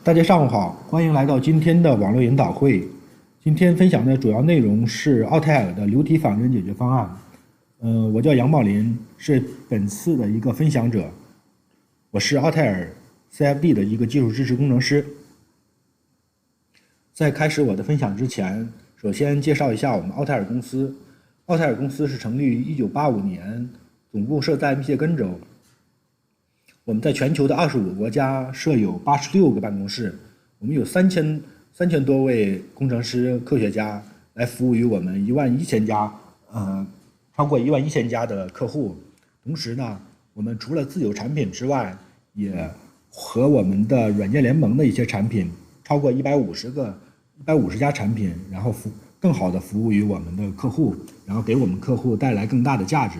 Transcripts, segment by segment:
大家上午好，欢迎来到今天的网络研讨会。今天分享的主要内容是奥泰尔的流体仿真解决方案。我叫杨宝林，是本次的一个分享者。我是奥泰尔 CFD 的一个技术支持工程师。在开始我的分享之前，首先介绍一下我们奥泰尔公司。奥泰尔公司是成立于1985年，总部设在密歇根州。我们在全球的25个国家设有86个办公室，我们有3000多位工程师、科学家来服务于我们11000家，超过11000家的客户。同时呢，我们除了自有产品之外，也和我们的软件联盟的一些产品，超过150家产品，然后更好的服务于我们的客户，然后给我们客户带来更大的价值。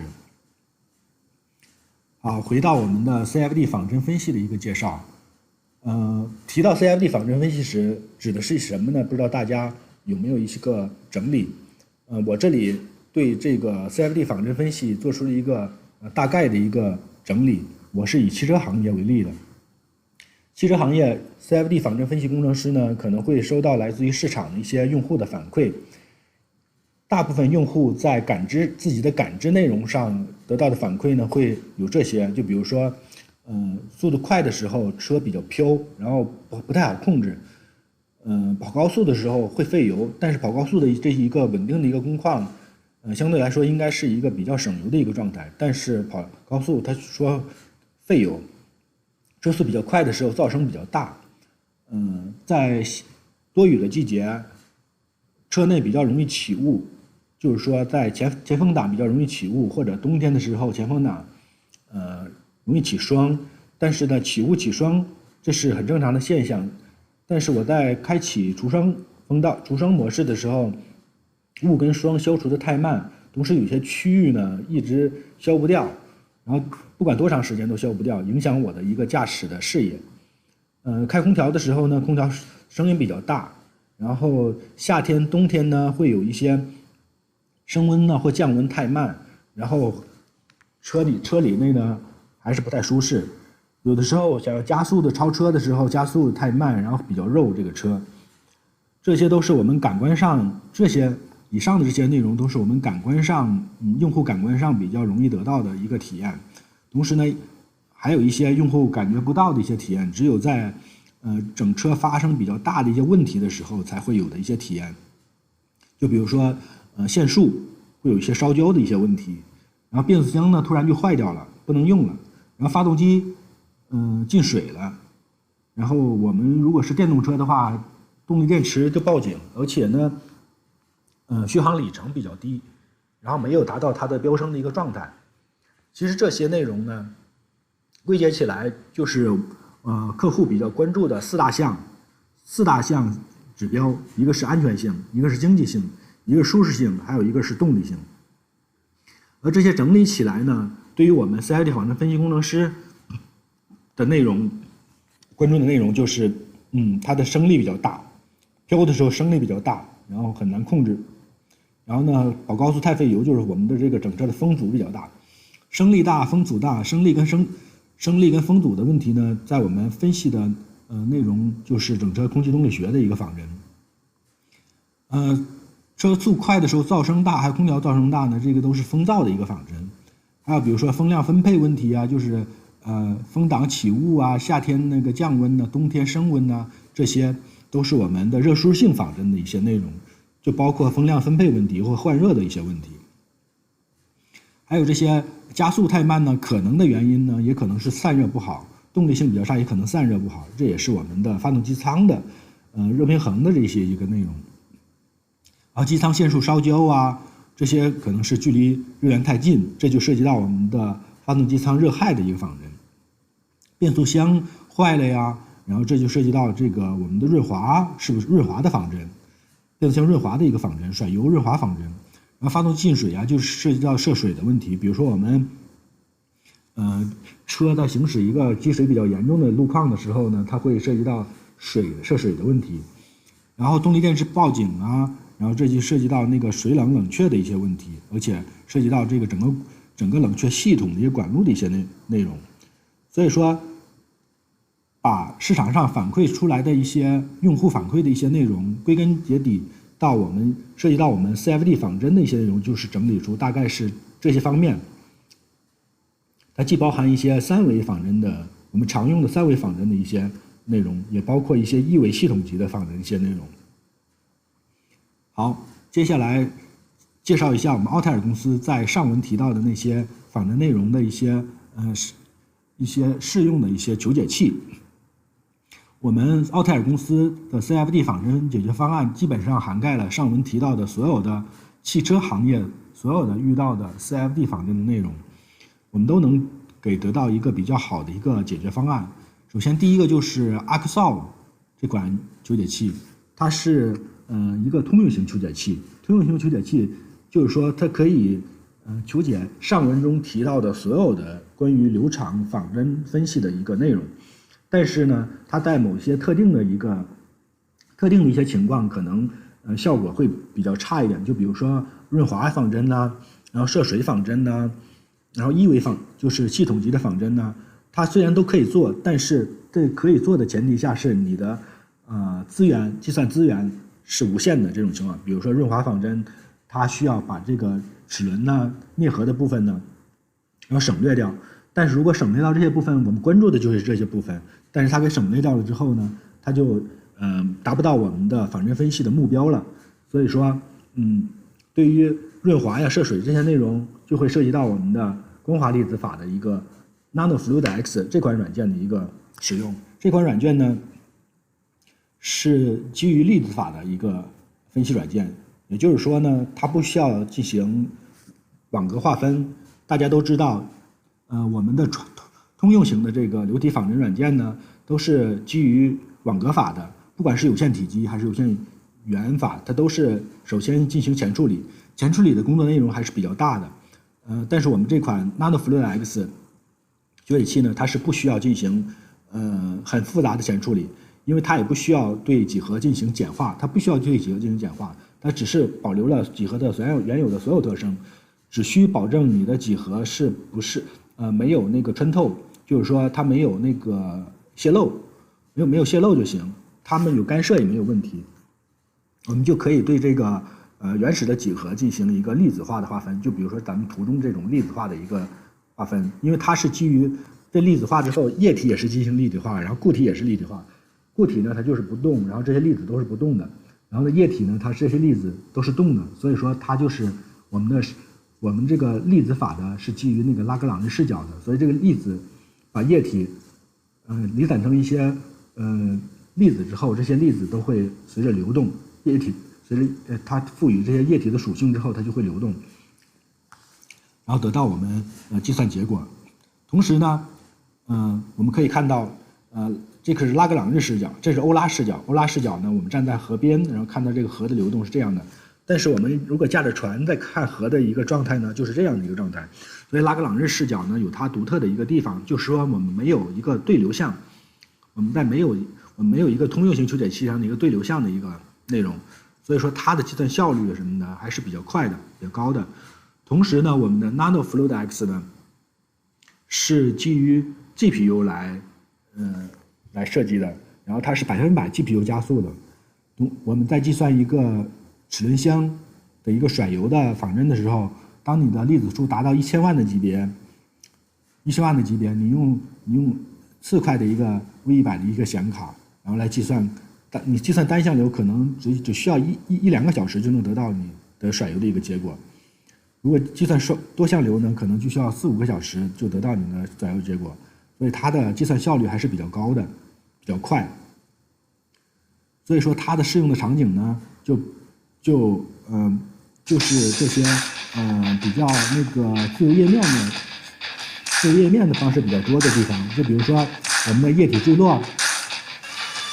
好，回到我们的 CFD 仿真分析的一个介绍。提到 CFD 仿真分析时，指的是什么呢？不知道大家有没有一个整理？我这里对这个 CFD 仿真分析做出了一个大概的一个整理。我是以汽车行业为例的。汽车行业 CFD 仿真分析工程师呢，可能会收到来自于市场的一些用户的反馈。大部分用户在自己的感知内容上得到的反馈呢，会有这些，就比如说，速度快的时候车比较飘，然后不太好控制，跑高速的时候会费油，但是跑高速的这一个稳定的一个工况，相对来说应该是一个比较省油的一个状态，但是跑高速他说费油，车速比较快的时候噪声比较大，在多雨的季节，车内比较容易起雾。就是说，在前风挡比较容易起雾，或者冬天的时候前风挡，容易起霜。但是呢，起雾起霜这是很正常的现象。但是我在开启除霜模式的时候，雾跟霜消除的太慢，同时有些区域呢一直消不掉，然后不管多长时间都消不掉，影响我的一个驾驶的视野。开空调的时候呢，空调声音比较大，然后夏天冬天呢会有一些升温呢或降温太慢，然后车里内呢还是不太舒适。有的时候想要加速的超车的时候，加速太慢，然后比较肉这个车。这些都是我们感官上以上的这些内容都是我们感官上用户感官上比较容易得到的一个体验。同时呢，还有一些用户感觉不到的一些体验，只有在整车发生比较大的一些问题的时候才会有的一些体验。就比如说线束会有一些烧焦的一些问题，然后变速箱呢突然就坏掉了，不能用了，然后发动机进水了，然后我们如果是电动车的话，动力电池就报警，而且呢续航里程比较低，然后没有达到它的标升的一个状态。其实这些内容呢归结起来就是客户比较关注的四大项指标，一个是安全性，一个是经济性，一个舒适性，还有一个是动力性。而这些整理起来呢，对于我们 CFD 仿真分析工程师的内容，关注的内容就是，它的升力比较大，飘的时候升力比较大，然后很难控制。然后呢，跑高速太费油，就是我们的这个整车的风阻比较大，升力大，风阻大，升力跟风阻的问题呢，在我们分析的内容就是整车空气动力学的一个仿真。车速快的时候噪声大，还有空调噪声大呢，这个都是风噪的一个仿真。还有比如说风量分配问题啊，就是风挡起雾啊，夏天那个降温呢，冬天升温呢，这些都是我们的热舒适性仿真的一些内容，就包括风量分配问题或换热的一些问题。还有这些加速太慢呢，可能的原因呢，也可能是散热不好，动力性比较差，也可能散热不好，这也是我们的发动机舱的热平衡的这些一个内容。然后机舱线束烧焦啊，这些可能是距离热源太近，这就涉及到我们的发动机舱热害的一个仿真。变速箱坏了呀，然后这就涉及到这个我们的润滑是不是润滑的仿真，变速箱润滑的一个仿真，甩油润滑仿真。然后发动机进水啊，就是涉及到涉水的问题，比如说我们车在行驶一个积水比较严重的路况的时候呢，它会涉及到涉水的问题。然后动力电池报警啊，然后这就涉及到那个水冷却的一些问题，而且涉及到这个整个冷却系统的一些管路的一些内容。所以说把市场上反馈出来的一些用户反馈的一些内容，归根结底涉及到我们 CFD 仿真的一些内容，就是整理出大概是这些方面。它既包含一些三维仿真的我们常用的三维仿真的一些内容，也包括一些一维系统级的仿真一些内容。好，接下来介绍一下我们奥泰尔公司在上文提到的那些仿真内容的一些适用的一些求解器。我们奥泰尔公司的 CFD 仿真解决方案基本上涵盖了上文提到的所有的汽车行业所有的遇到的 CFD 仿真的内容，我们都能得到一个比较好的一个解决方案。首先第一个就是 AcuSolve 这款求解器，它是一个通用型求解器。通用型求解器就是说它可以求解上文中提到的所有的关于流场仿真分析的一个内容，但是呢，它在某些特定的一些情况，可能效果会比较差一点。就比如说润滑仿真呐，然后涉水仿真呐，然后一维就是系统级的仿真呐，它虽然都可以做，但是这可以做的前提下是你的计算资源是无限的这种情况。比如说润滑仿真，它需要把这个齿轮呢、啮合的部分呢，然后省略掉。但是如果省略到这些部分，我们关注的就是这些部分，但是它给省略掉了之后呢，它就达不到我们的仿真分析的目标了。所以说，对于润滑呀、涉水这些内容，就会涉及到我们的光滑粒子法的一个 NanoFluid X 这款软件的一个使用。这款软件呢，是基于粒子法的一个分析软件，也就是说呢，它不需要进行网格划分。大家都知道，我们的通用型的这个流体仿真软件呢，都是基于网格法的，不管是有限体积还是有限元法，它都是首先进行前处理，前处理的工作内容还是比较大的。但是我们这款 NanoFluid X 求解器呢，它是不需要进行很复杂的前处理，因为它也不需要对几何进行简化，它不需要对几何进行简化，它只是保留了几何的原有的所有特征，只需保证你的几何是不是没有那个穿透，就是说它没有那个泄漏，没有泄漏就行，它们有干涉也没有问题。我们就可以对这个原始的几何进行一个粒子化的划分，就比如说咱们图中这种粒子化的一个划分，因为它是基于这粒子化之后，液体也是进行粒体化，然后固体也是粒体化。固体呢它就是不动，然后这些粒子都是不动的，然后呢液体呢它这些粒子都是动的，所以说它就是我们这个粒子法的是基于那个拉格朗日视角的，所以这个粒子把液体离散成一些粒子之后，这些粒子都会随着流动，液体随着它赋予这些液体的属性之后，它就会流动，然后得到我们计算结果。同时呢，我们可以看到这个是拉格朗日视角，这是欧拉视角。欧拉视角呢，我们站在河边，然后看到这个河的流动是这样的。但是我们如果驾着船在看河的一个状态呢，就是这样的一个状态。所以拉格朗日视角呢，有它独特的一个地方，就是说我们没有一个对流向，我们没有一个通用型求解器上的一个对流向的一个内容，所以说它的计算效率什么的还是比较快的，比较高的。同时呢，我们的 NanoFluid X 呢是基于 GPU 来设计的，然后它是100% GPU 加速的。我们在计算一个齿轮箱的一个甩油的仿真的时候，当你的粒子数达到1000万的级别，1000万的级别，你用4块的一个 V100的一个显卡，然后来计算，你计算单向流可能只需要一两个小时就能得到你的甩油的一个结果。如果计算多项流呢，可能就需要4-5个小时就得到你的甩油结果，所以它的计算效率还是比较高的，比较快。所以说它的适用的场景呢，就是这些比较那个自由页面的方式比较多的地方，就比如说我们的液体坠落，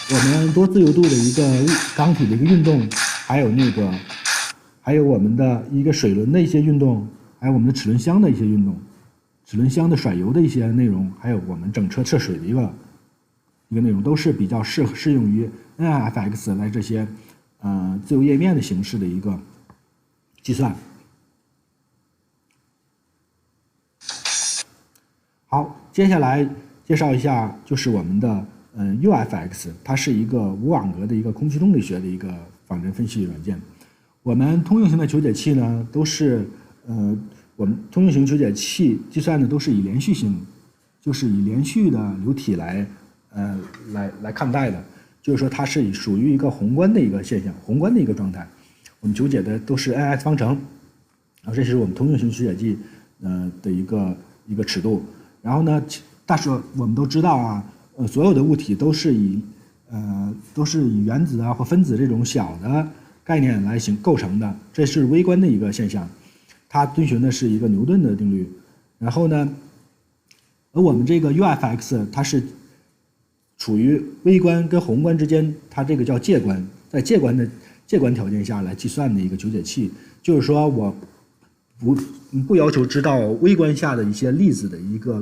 我们多自由度的一个缸体的一个运动，还有我们的一个水轮的一些运动，还有我们的齿轮箱的一些运动，齿轮箱的甩油的一些内容，还有我们整车涉水的一个内容，都是比较适用于 NFX 来这些自由页面的形式的一个计算。好，接下来介绍一下就是我们的 UFX， 它是一个无网格的一个空气动力学的一个仿真分析软件。我们通用型的求解器呢，都是我们通用型求解器计算的都是以连续性，就是以连续的流体来看待的，就是说它是属于一个宏观的一个现象，宏观的一个状态。我们求解的都是 NS 方程，然后这是我们通用型求解器的一个尺度。然后呢，但是我们都知道啊，所有的物体都是以原子啊或分子这种小的概念来构成的，这是微观的一个现象，它遵循的是一个牛顿的定律。然后呢，而我们这个 UFX 它是处于微观跟宏观之间，它这个叫介观，在介观条件下来计算的一个求解器，就是说我不要求知道微观下的一些粒子的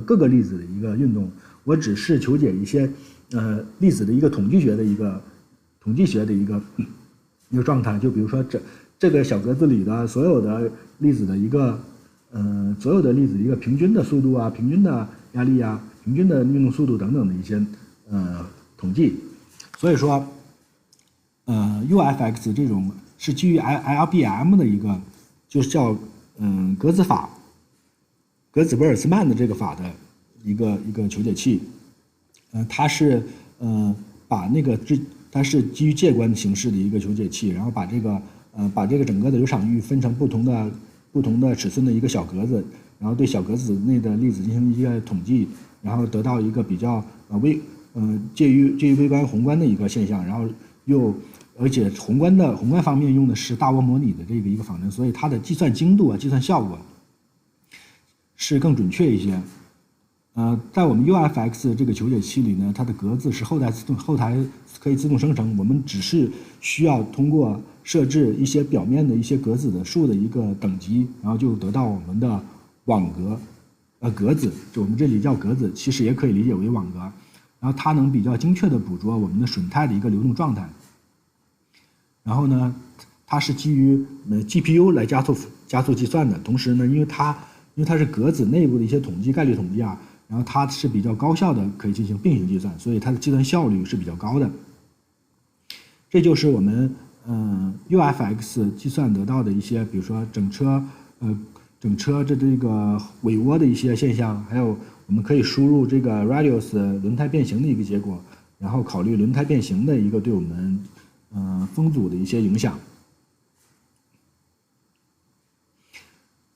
各个粒子的一个运动，我只是求解一些粒子的一个统计学的一个状态。就比如说这个小格子里的所有的粒子的一个平均的速度啊、平均的压力啊、平均的运动速度等等的一些统计。所以说UFX 这种是基于 LBM 的一个，就是叫格子法，格子博尔斯曼的这个法的一个求解器。它是它是基于介观形式的一个求解器，然后把这个整个的流场域分成不同的尺寸的一个小格子，然后对小格子内的粒子进行一个统计，然后得到一个比较介于微观宏观的一个现象，然后而且宏观方面用的是大涡模拟的一个仿真，所以它的计算精度啊、计算效果是更准确一些。在我们 UFX 这个求解器里呢，它的格子是后台可以自动生成，我们只是需要通过设置一些表面的一些格子的数的一个等级，然后就得到我们的网格格子，就我们这里叫格子，其实也可以理解为网格。然后它能比较精确的捕捉我们的损态的一个流动状态。然后呢，它是基于GPU 来加速计算的，同时呢，因为它是格子内部的一些概率统计啊，然后它是比较高效的，可以进行并行计算，所以它的计算效率是比较高的。这就是我们UFX 计算得到的一些，比如说整车这个尾涡的一些现象，还有我们可以输入这个 radius 轮胎变形的一个结果，然后考虑轮胎变形的一个对我们风阻的一些影响。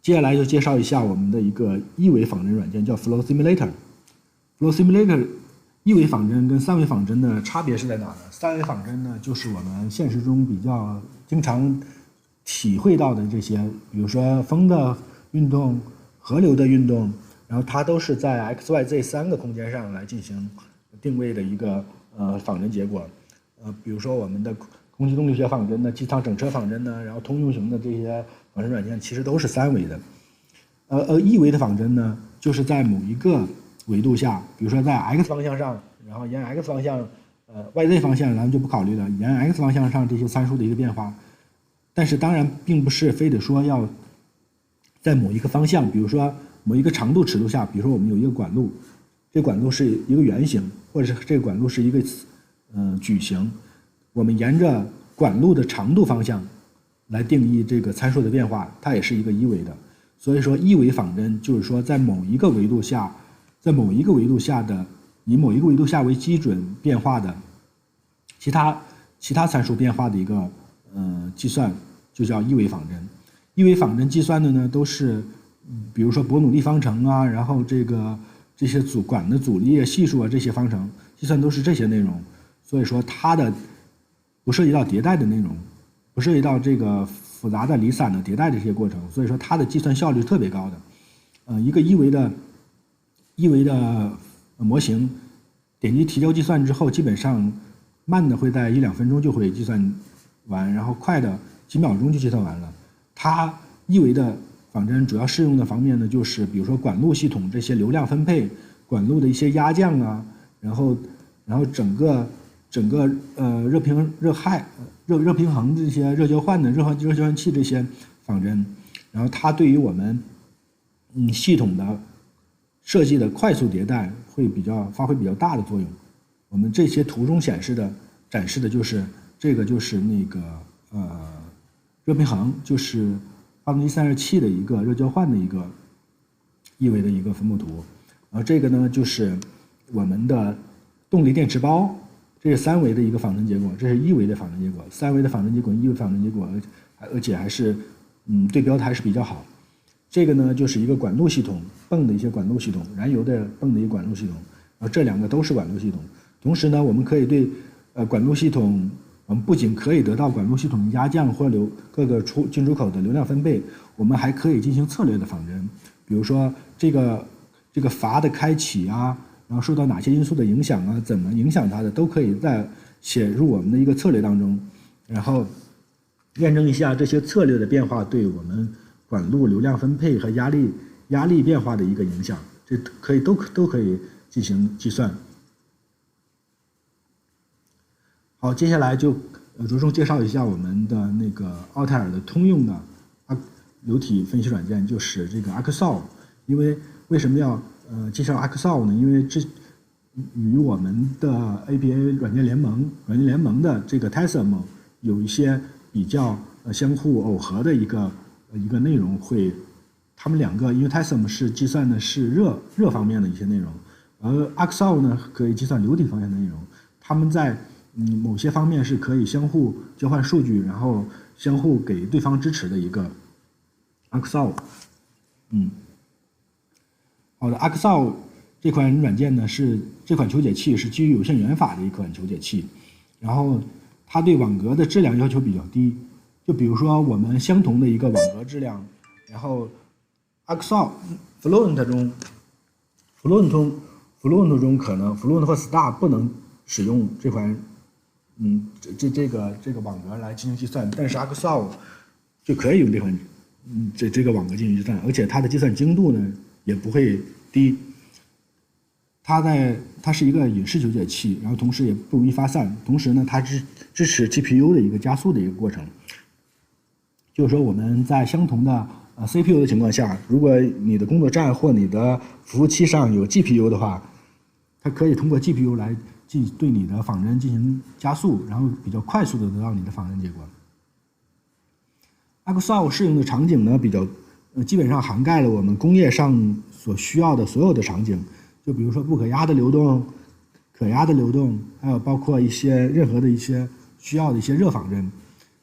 接下来就介绍一下我们的一个一维仿真软件，叫 Flow Simulator。Flow Simulator 一维仿真跟三维仿真的差别是在哪呢？三维仿真呢，就是我们现实中比较经常体会到的这些，比如说风的运动、河流的运动，然后它都是在 XYZ 三个空间上来进行定位的一个仿真结果。比如说我们的空气动力学仿真呢、机舱整车仿真呢，然后通用型的这些仿真软件其实都是三维的。一维的仿真呢，就是在某一个维度下，比如说在 X 方向上，然后沿 X 方向YZ 方向咱们就不考虑了，沿 X 方向上这些参数的一个变化。但是当然并不是非得说要在某一个方向，比如说某一个长度尺度下，比如说我们有一个管路，这管路是一个圆形，或者是这个管路是一个矩形，我们沿着管路的长度方向来定义这个参数的变化，它也是一个一维的。所以说一维仿真就是说在某一个维度下，以某一个维度下为基准变化的其他参数变化的一个计算，就叫一维仿真。一维仿真计算的呢都是比如说伯努利方程啊，然后这些管的阻力系数啊，这些方程计算都是这些内容。所以说它的不涉及到迭代的内容，不涉及到这个复杂的离散的迭代的这些过程，所以说它的计算效率特别高的。一个一维的模型，点击提交计算之后，基本上慢的会在1-2分钟就会计算完，然后快的几秒钟就计算完了。它一维的仿真主要适用的方面呢，就是比如说管路系统这些流量分配、管路的一些压降啊，然后整个热平衡这些热交换的热交换器这些仿真，然后它对于我们系统的设计的快速迭代会发挥比较大的作用。我们这些图中展示的就是这个就是那个热平衡，就是发动机散热器的一个热交换的一个一维的一个分布图。然后这个呢就是我们的动力电池包，这是3维的一个仿真结果，这是1维的仿真结果，3维的仿真结果，1维仿真结果，而且还是对标的还是比较好。这个呢就是一个管路系统，泵的一些管路系统，燃油的泵的一个管路系统，然后这2个都是管路系统。同时呢，我们可以对管路系统，我们不仅可以得到管路系统压降或各个进出口的流量分配，我们还可以进行策略的仿真，比如说这个阀的开启啊，然后受到哪些因素的影响啊，怎么影响它的，都可以再写入我们的一个策略当中，然后验证一下这些策略的变化对我们管路流量分配和压力变化的一个影响，这都可以进行计算。好，接下来就着重介绍一下我们的那个奥泰尔的通用的流体分析软件，就是这个 AcuSolve。因为为什么要介绍 AcuSolve 呢？因为这与我们的 APA 软件联盟的这个 TAITherm 有一些比较相互耦合的一个内容会，他们2个因为 TAITherm 是计算的是热方面的一些内容，而 AcuSolve 呢可以计算流体方面的内容，他们在某些方面是可以相互交换数据，然后相互给对方支持的一个 AcuSolve。好的 ，AcuSolve 这款软件呢这款求解器是基于有限元法的一款求解器，然后它对网格的质量要求比较低，就比如说我们相同的一个网格质量，然后 AcuSolve Fluent 中可能 Fluent 或 Star 不能使用这款这个网格来进行计算，但是 AcuSolve 就可以用这款这个网格进行计算，而且它的计算精度呢也不会低。它是一个隐式求解器，然后同时也不容易发散，同时呢它支持 GPU 的一个加速的一个过程。就是说我们在相同的CPU 的情况下，如果你的工作站或你的服务器上有 GPU 的话，它可以通过 GPU 来对你的仿真进行加速，然后比较快速的得到你的仿真结果。AcuSolve 适用的场景呢基本上涵盖了我们工业上所需要的所有的场景，就比如说不可压的流动、可压的流动，还有包括任何的一些需要的一些热仿真。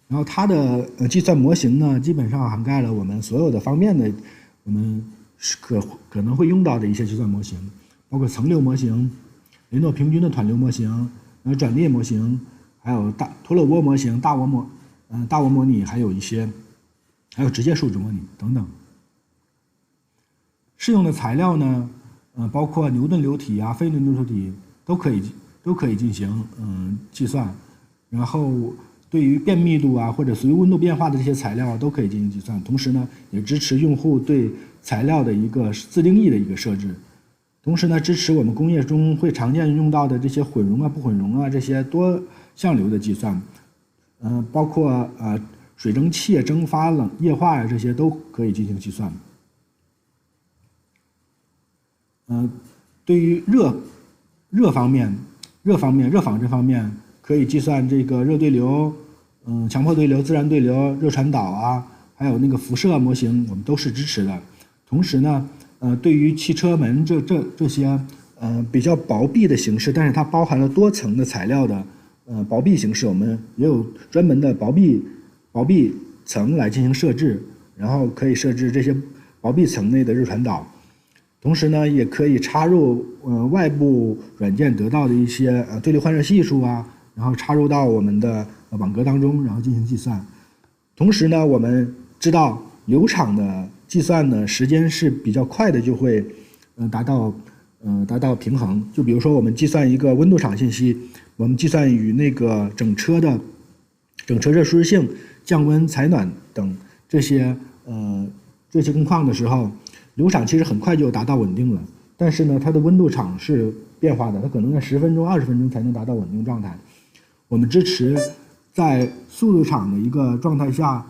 然后它的计算模型呢，基本上涵盖了我们所有的方面的我们可能会用到的一些计算模型，包括层流模型、雷诺平均的湍流模型，然后转列模型，还有陀螺涡模型、大涡模拟，还有直接数值模拟等等。适用的材料呢，包括牛顿流体啊、非牛顿流体都可以进行计算，然后对于变密度啊或者随温度变化的这些材料都可以进行计算，同时呢也支持用户对材料的一个自定义的一个设置，同时呢支持我们工业中会常见用到的这些混溶啊、不混溶啊这些多项流的计算，包括水蒸气蒸发、液化呀这些都可以进行计算。对于热仿真方面，可以计算这个热对流、强迫对流、自然对流、热传导啊，还有那个辐射模型，我们都是支持的。同时呢，对于汽车门这些比较薄壁的形式，但是它包含了多层的材料的薄壁形式，我们也有专门的薄壁层来进行设置，然后可以设置这些薄壁层内的热传导。同时呢，也可以插入外部软件得到的一些对流换热系数啊，然后插入到我们的网格当中，然后进行计算。同时呢，我们知道流场的计算呢，时间是比较快的，就会达到平衡。就比如说我们计算一个温度场信息，我们计算与那个整车热舒适性、降温、采暖等这些工况的时候，流场其实很快就达到稳定了，但是呢，它的温度场是变化的，它可能在10分钟、20分钟才能达到稳定状态。我们支持在速度场的一个状态下，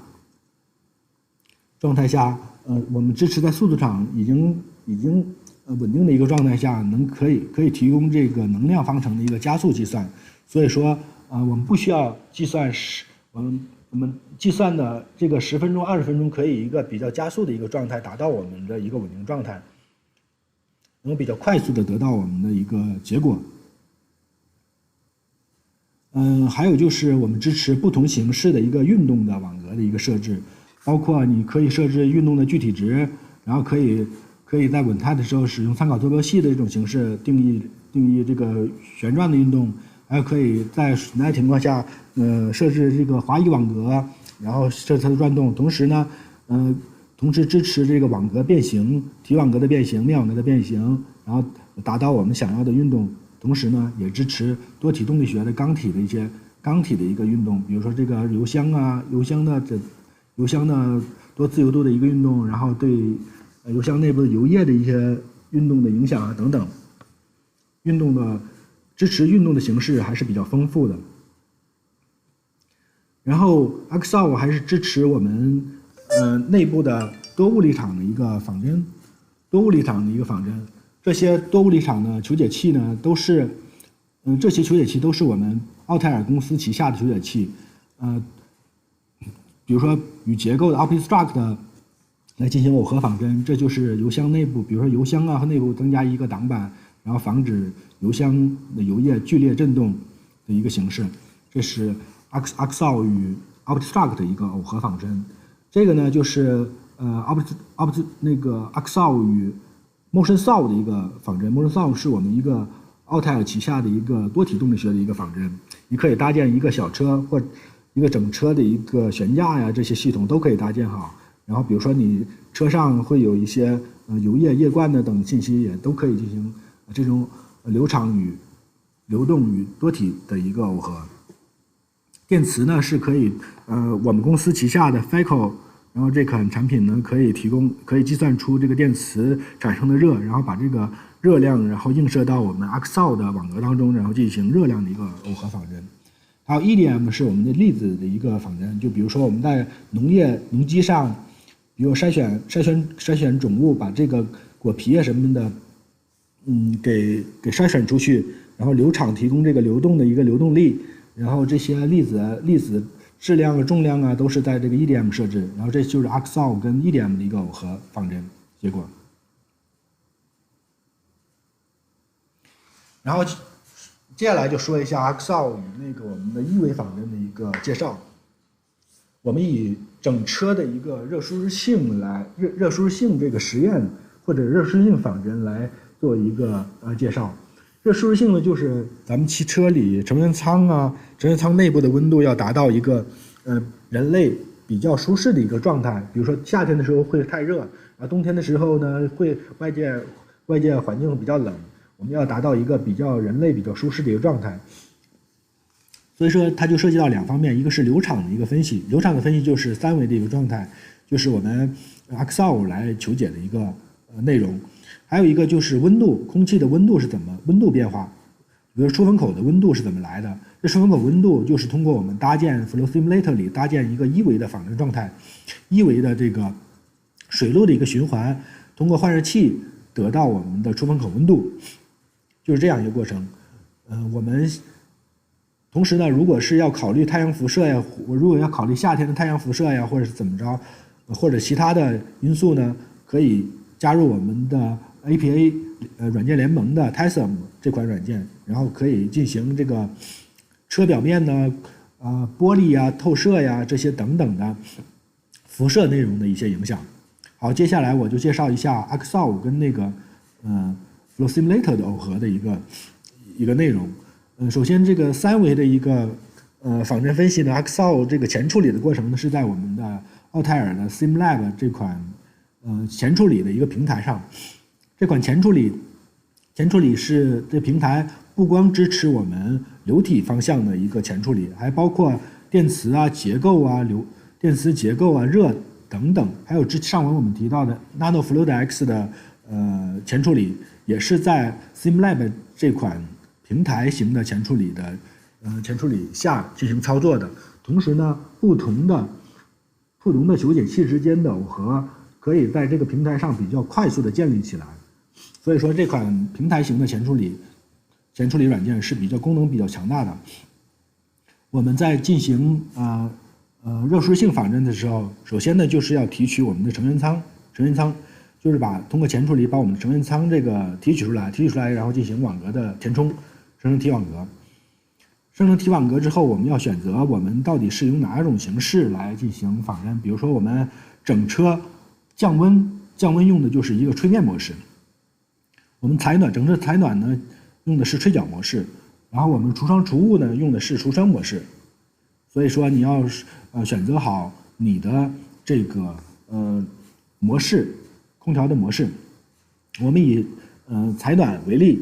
我们支持在速度场已经稳定的一个状态下，可以提供这个能量方程的一个加速计算。所以说我们不需要计算我们计算的这个10分钟、20分钟可以一个比较加速的一个状态达到我们的一个稳定状态，能够比较快速的得到我们的一个结果。还有就是我们支持不同形式的一个运动的网格的一个设置，包括你可以设置运动的具体值，然后可以在稳态的时候使用参考坐标系的这种形式定义这个旋转的运动，还有可以在实在情况下设置这个滑移网格，然后设置它的转动，同时呢同时支持这个网格变形，体网格的变形、面网格的变形，然后达到我们想要的运动。同时呢，也支持多体动力学的钢体的一个运动，比如说这个油箱的多自由度的一个运动，然后对油箱内部的油液的一些运动的影响啊等等，支持运动的形式还是比较丰富的。然后 AcuSolve 还是支持我们内部的多物理场的一个仿真，这些多物理场的求解器呢，这些求解器都是我们奥泰尔公司旗下的求解器，比如说与结构的 OptiStruct 来进行耦合仿真，这就是油箱内部，比如说油箱和内部增加一个挡板，然后防止油箱的油液剧烈震动的一个形式，这是 AcuSolve 与 OptiStruct 的一个耦合仿真。这个呢就是AcuSolve 与MotionSolve 的一个仿真。MotionSolve 是我们一个奥泰尔旗下的一个多体动力学的一个仿真，你可以搭建一个小车或一个整车的一个悬架呀，这些系统都可以搭建好。然后比如说你车上会有一些油液、液罐的等信息，也都可以进行这种流场与流动与多体的一个耦合。电磁呢是可以我们公司旗下的 FICO， 然后这款产品呢可以计算出这个电磁产生的热，然后把这个热量然后映射到我们 AcuSolve 的网格当中，然后进行热量的一个耦合仿真。还有 EDM 是我们的粒子的一个仿真，就比如说我们在农机上，比如筛选种物，把这个果皮啊什么的给筛选出去，然后流场提供这个流动的一个流动力，然后这些粒子质量啊、重量啊都是在这个 EDM 设置，然后这就是 AcuSolve 跟 EDM 的一个耦合仿真结果。然后接下来就说一下 AcuSolve 与我们的一维仿真的一个介绍。我们以整车的一个热舒适性这个实验或者热舒适性仿真来做一个介绍。热舒适性呢，就是咱们汽车里乘员舱内部的温度要达到一个人类比较舒适的一个状态。比如说夏天的时候会太热，然后冬天的时候呢会外界环境比较冷，我们要达到一个人类比较舒适的一个状态。所以说它就涉及到两方面，一个是流场的一个分析，流场的分析就是3维的一个状态，就是我们 AcuSolve 来求解的一个内容。还有一个就是温度，空气的温度变化，比如出风口的温度是怎么来的？这出风口温度就是通过我们搭建 Flow Simulator 里搭建一个1维的仿真状态，1维的这个水路的一个循环，通过换热器得到我们的出风口温度，就是这样一个过程。我们同时呢，如果是要考虑太阳辐射呀，如果要考虑夏天的太阳辐射呀，或者是怎么着，或者其他的因素呢，可以加入我们的 APA 软件联盟的 TAITherm 这款软件，然后可以进行这个车表面呢玻璃呀、透射呀这些等等的辐射内容的一些影响。好，接下来我就介绍一下 AcuSolve 跟Flow Simulator 的耦合的一个内容。首先这个3维的一个仿真分析呢 ，AcuSolve 这个前处理的过程呢是在我们的奥泰尔的 SimLab 这款前处理的一个平台上。这款前处理是这平台不光支持我们流体方向的一个前处理，还包括电磁啊、结构啊、电磁结构啊、热等等，还有上文我们提到的 NanoFluidX 的前处理，也是在 SimLab 这款平台型的前处理下进行操作的。同时呢，不同的求解器之间的耦合可以在这个平台上比较快速的建立起来。所以说这款平台型的前处理软件是功能比较强大的。我们在进行热舒适性仿真的时候，首先呢就是要提取我们的成员舱，就是通过前处理把我们的成员舱这个提取出来，然后进行网格的填充，生成体网格。生成体网格之后，我们要选择我们到底是用哪种形式来进行仿真。比如说我们整车降温用的就是一个吹面模式，我们整车采暖呢用的是吹角模式，然后我们除霜除雾呢用的是除霜模式。所以说你要选择好你的这个模式，空调的模式。我们以采暖为例，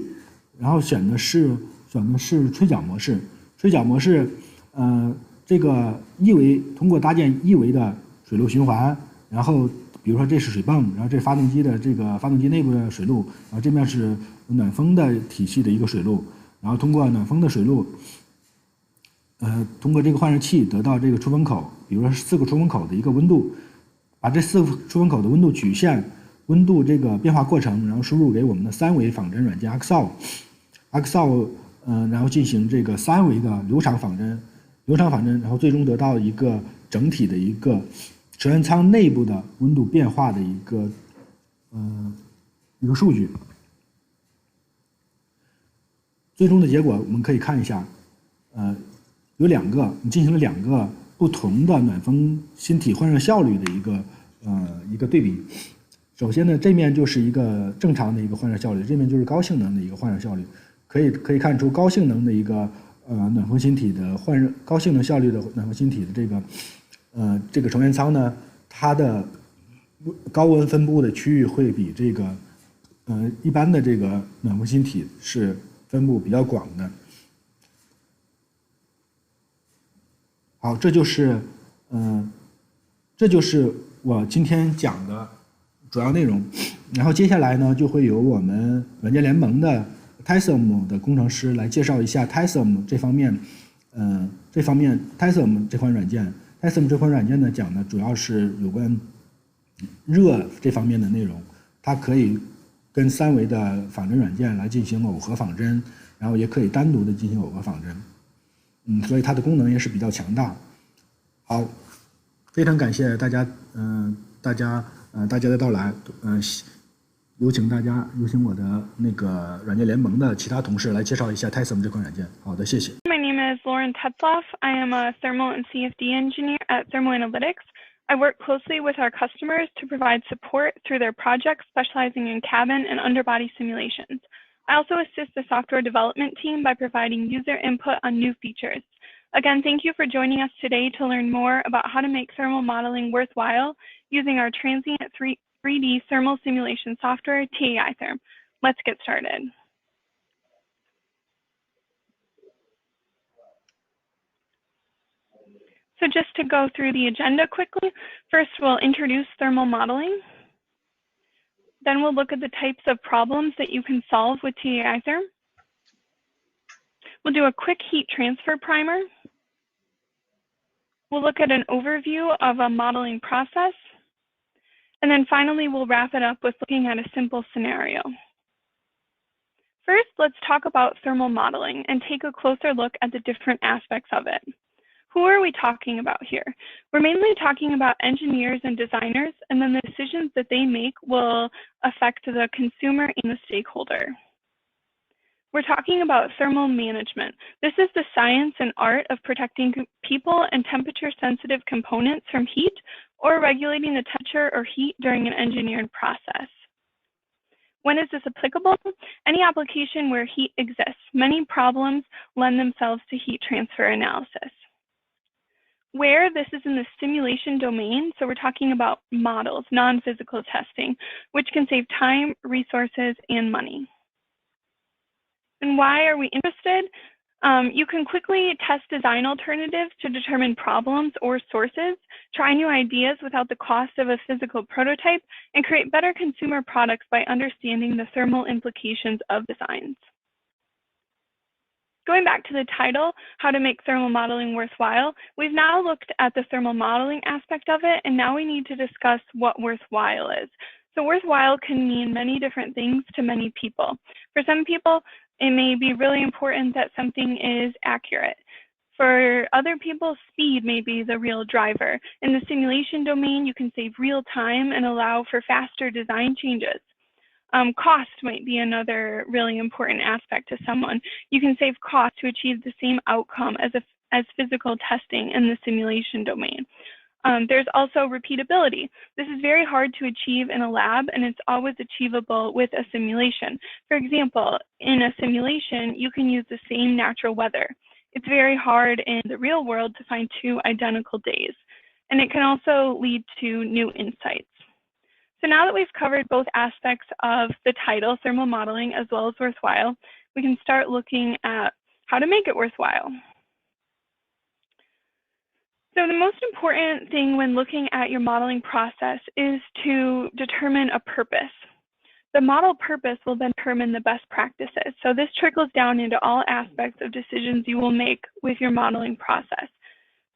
然后选的是吹角模式。吹角模式，这个通过搭建一维的水路循环，然后比如说这是水泵，然后这是发动机内部的水路，然后这面是暖风的体系的一个水路，然后通过暖风的水路，通过这个换热器得到这个出风口，比如说4个出风口的一个温度，把这4个出风口的温度曲线、温度这个变化过程，然后输入给我们的3维仿真软件 AcuSolve，然后进行这个3维的流场仿真，然后最终得到一个整体的一个成员舱内部的温度变化的一个数据。最终的结果我们可以看一下，有进行了2个不同的暖风芯体换热效率的一个对比。首先呢，这面就是一个正常的一个换热效率，这面就是高性能的一个换热效率。可以看出高性能的一个暖风芯体的高性能效率的暖风芯体的这个成员舱呢，它的高温分布的区域会比这个一般的这个暖风芯体是分布比较广的。好，这就是我今天讲的主要内容。然后接下来呢，就会由我们软件联盟的APA 的工程师来介绍一下 APA 这方面APA 这款软件。APA 这款软件呢，讲的主要是有关热这方面的内容，它可以跟3维的仿真软件来进行耦合仿真，然后也可以单独的进行耦合仿真。所以它的功能也是比较强大。好，非常感谢大家的到来。有请我的那个软件联盟的其他同事来介绍一下 APA 这款软件。好的，谢谢。My name is Lauren Tetzloff. I am a thermal and CFD engineer at Thermal Analytics. I work closely with our customers to provide support through their projects specializing in cabin and underbody simulations. I also assist the software development team by providing user input on new features. Again, thank you for joining us today to learn more about how to make thermal modeling worthwhile using our Transient 3D thermal simulation software, TAITherm. Let's get started. So just to go through the agenda quickly, first we'll introduce thermal modeling. Then we'll look at the types of problems that you can solve with TAITherm. We'll do a quick heat transfer primer. We'll look at an overview of a modeling process. And then finally, we'll wrap it up with looking at a simple scenario. First, let's talk about thermal modeling and take a closer look at the different aspects of it. Who are we talking about here? We're mainly talking about engineers and designers, and then the decisions that they make will affect the consumer and the stakeholder. We're talking about thermal management. This is the science and art of protecting people and temperature-sensitive components from heat or regulating the temperature or heat during an engineered process. When is this applicable? Any application where heat exists. Many problems lend themselves to heat transfer analysis. Where this is in the simulation domain, so we're talking about models, non-physical testing, which can save time, resources, and money. And why are we interested? You can quickly test design alternatives to determine problems or sources, try new ideas without the cost of a physical prototype, and create better consumer products by understanding the thermal implications of designs. Going back to the title, How to Make Thermal Modeling Worthwhile, we've now looked at the thermal modeling aspect of it, and now we need to discuss what worthwhile is. So worthwhile can mean many different things to many people. For some people, it may be really important that something is accurate. For other people, speed may be the real driver. In the simulation domain, you can save real time and allow for faster design changes. Cost might be another really important aspect to someone. You can save cost to achieve the same outcome as physical testing in the simulation domain. There's also repeatability. This is very hard to achieve in a lab, and it's always achievable with a simulation. For example, in a simulation, you can use the same natural weather. It's very hard in the real world to find two identical days, and it can also lead to new insights. So now that we've covered both aspects of the title, thermal modeling, as well as worthwhile, we can start looking at how to make it worthwhile. So the most important thing when looking at your modeling process is to determine a purpose. The model purpose will then determine the best practices. So this trickles down into all aspects of decisions you will make with your modeling process.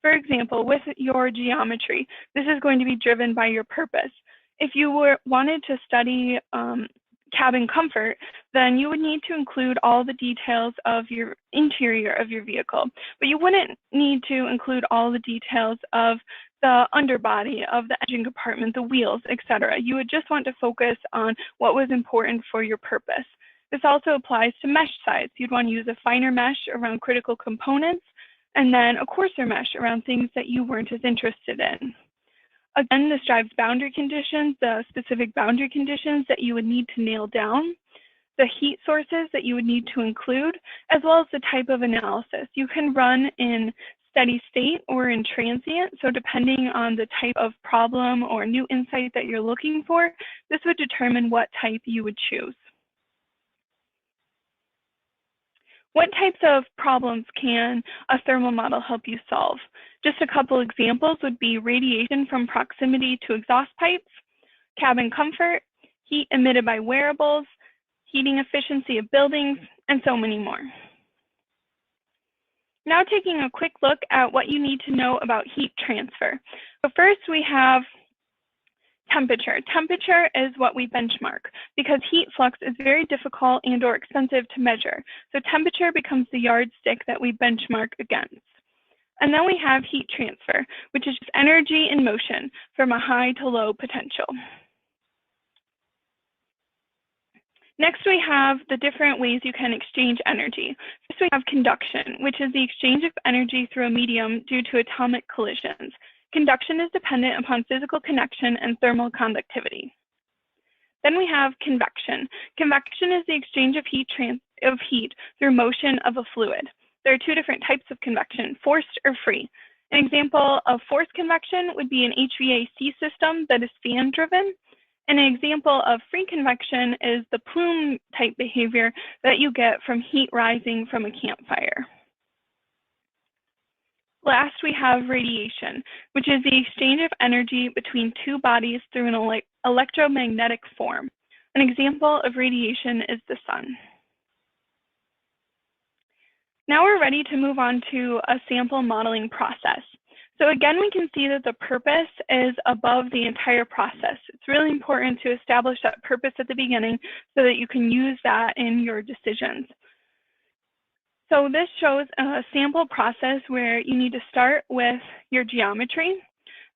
For example, with your geometry, this is going to be driven by your purpose. If you wanted to study cabin comfort, then you would need to include all the details of your interior of your vehicle, but you wouldn't need to include all the details of the underbody of the engine compartment, the wheels, etc. You would just want to focus on what was important for your purpose. This also applies to mesh size. You'd want to use a finer mesh around critical components, and then a coarser mesh around things that you weren't as interested in. Again, this drives boundary conditions, the specific boundary conditions that you would need to nail down, the heat sources that you would need to include, as well as the type of analysis. You can run in steady state or in transient, so depending on the type of problem or new insight that you're looking for, this would determine what type you would choose. What types of problems can a thermal model help you solve? Just a couple examples would be radiation from proximity to exhaust pipes, cabin comfort, heat emitted by wearables, heating efficiency of buildings, and so many more. Now taking a quick look at what you need to know about heat transfer. So first we have temperature. Temperature is what we benchmark because heat flux is very difficult and or expensive to measure. So temperature becomes the yardstick that we benchmark against. And then we have heat transfer, which is just energy in motion from a high to low potential. Next, we have the different ways you can exchange energy. First, we have conduction, which is the exchange of energy through a medium due to atomic collisions. Conduction is dependent upon physical connection and thermal conductivity. Then we have convection. Convection is the exchange of heat through motion of a fluid. There are two different types of convection, forced or free. An example of forced convection would be an HVAC system that is fan-driven. And an example of free convection is the plume type behavior that you get from heat rising from a campfire. Last, we have radiation, which is the exchange of energy between two bodies through an electromagnetic form. An example of radiation is the sun. Now we're ready to move on to a sample modeling process. So again, we can see that the purpose is above the entire process. It's really important to establish that purpose at the beginning so that you can use that in your decisions. So this shows a sample process where you need to start with your geometry,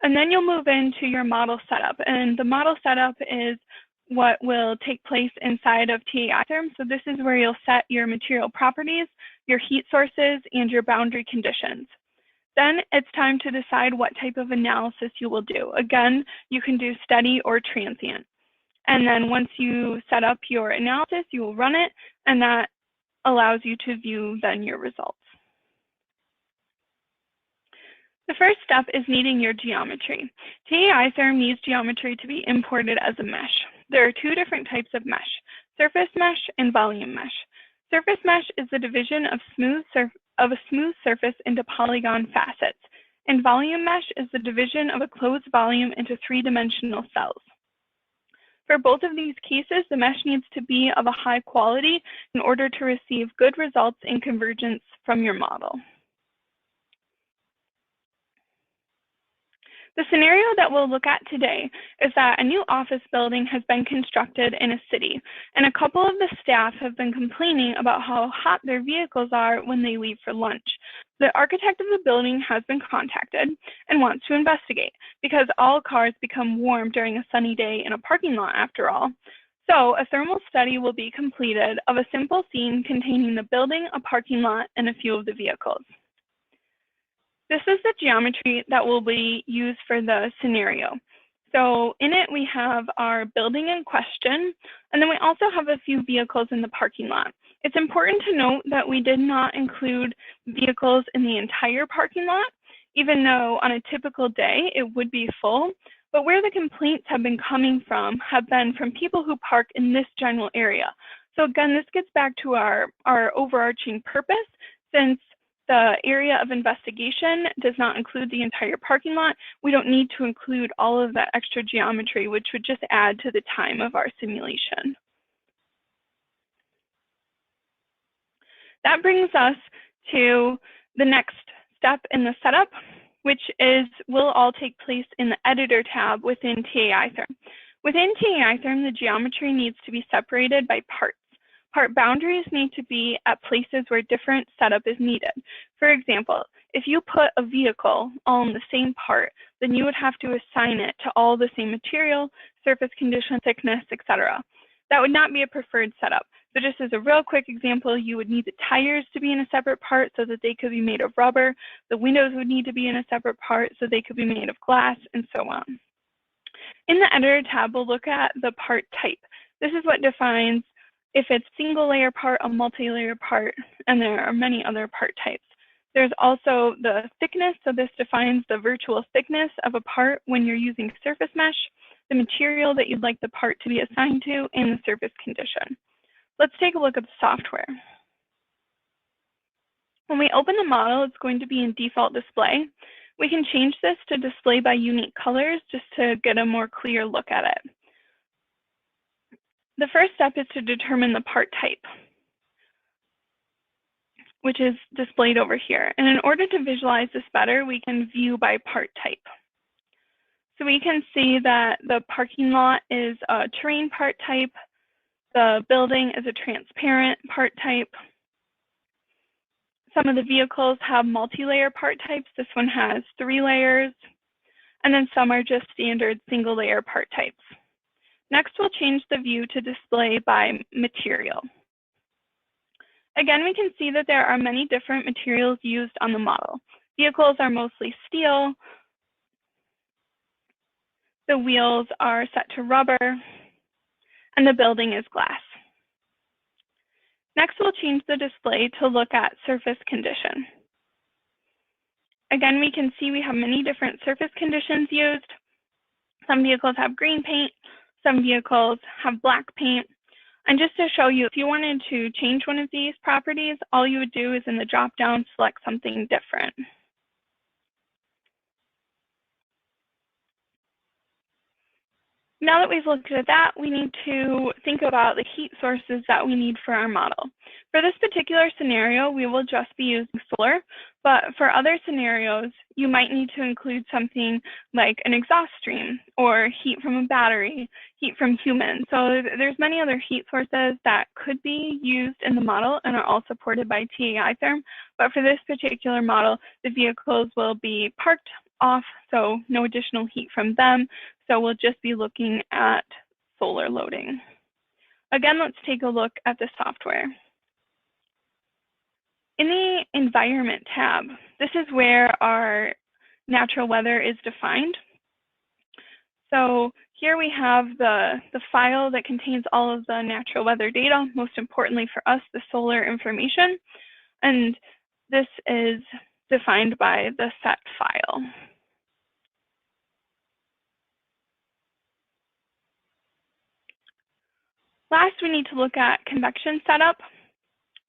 and then you'll move into your model setup. And the model setup is what will take place inside of TAItherm. So this is where you'll set your material properties, your heat sources, and your boundary conditions. Then it's time to decide what type of analysis you will do. Again, you can do steady or transient. And then once you set up your analysis, you will run it, and that allows you to view then your results. The first step is needing your geometry. TAItherm needs geometry to be imported as a mesh. There are two different types of mesh, surface mesh and volume mesh. Surface mesh is the division of a smooth surface into polygon facets, and volume mesh is the division of a closed volume into three-dimensional cells. For both of these cases, the mesh needs to be of a high quality in order to receive good results in convergence from your model. The scenario that we'll look at today is that a new office building has been constructed in a city, and a couple of the staff have been complaining about how hot their vehicles are when they leave for lunch. The architect of the building has been contacted and wants to investigate, because all cars become warm during a sunny day in a parking lot after all. So a thermal study will be completed of a simple scene containing the building, a parking lot, and a few of the vehicles. This is the geometry that will be used for the scenario. So in it, we have our building in question, and then we also have a few vehicles in the parking lot. It's important to note that we did not include vehicles in the entire parking lot, even though on a typical day it would be full. But where the complaints have been coming from have been from people who park in this general area. So again, this gets back to our overarching purpose, since the area of investigation does not include the entire parking lot. We don't need to include all of that extra geometry, which would just add to the time of our simulation. That brings us to the next step in the setup, which will all take place in the Editor tab within TAItherm. Within TAItherm, the geometry needs to be separated by parts. Part boundaries need to be at places where different setup is needed. For example, if you put a vehicle all in the same part, then you would have to assign it to all the same material, surface condition, thickness, etc. That would not be a preferred setup. So just as a real quick example, you would need the tires to be in a separate part so that they could be made of rubber. The windows would need to be in a separate part so they could be made of glass, and so on. In the Editor tab, we'll look at the part type. This is what defines if it's single layer part, a multi-layer part, and there are many other part types. There's also the thickness, so this defines the virtual thickness of a part when you're using surface mesh, the material that you'd like the part to be assigned to, and the surface condition. Let's take a look at the software. When we open the model, it's going to be in default display. We can change this to display by unique colors just to get a more clear look at it. The first step is to determine the part type, which is displayed over here. And in order to visualize this better, we can view by part type. So we can see that the parking lot is a terrain part type, the building is a transparent part type. Some of the vehicles have multi-layer part types. This one has 3 layers, and then some are just standard single layer part types. Next, we'll change the view to display by material. Again, we can see that there are many different materials used on the model. Vehicles are mostly steel. The wheels are set to rubber, and the building is glass. Next, we'll change the display to look at surface condition. Again, we can see we have many different surface conditions used. Some vehicles have green paint. Some vehicles have black paint. And just to show you, if you wanted to change one of these properties, all you would do is in the drop-down, select something different. Now that we've looked at that, we need to think about the heat sources that we need for our model. For this particular scenario, we will just be using solar, but for other scenarios, you might need to include something like an exhaust stream or heat from a battery, heat from humans. So there's many other heat sources that could be used in the model and are all supported by TAItherm, but for this particular model, the vehicles will be parked off, so no additional heat from them. So we'll just be looking at solar loading. Again, let's take a look at the software. In the Environment tab, this is where our natural weather is defined. So here we have the file that contains all of the natural weather data, most importantly for us, the solar information. And this is defined by the set file. Last, we need to look at Convection Setup.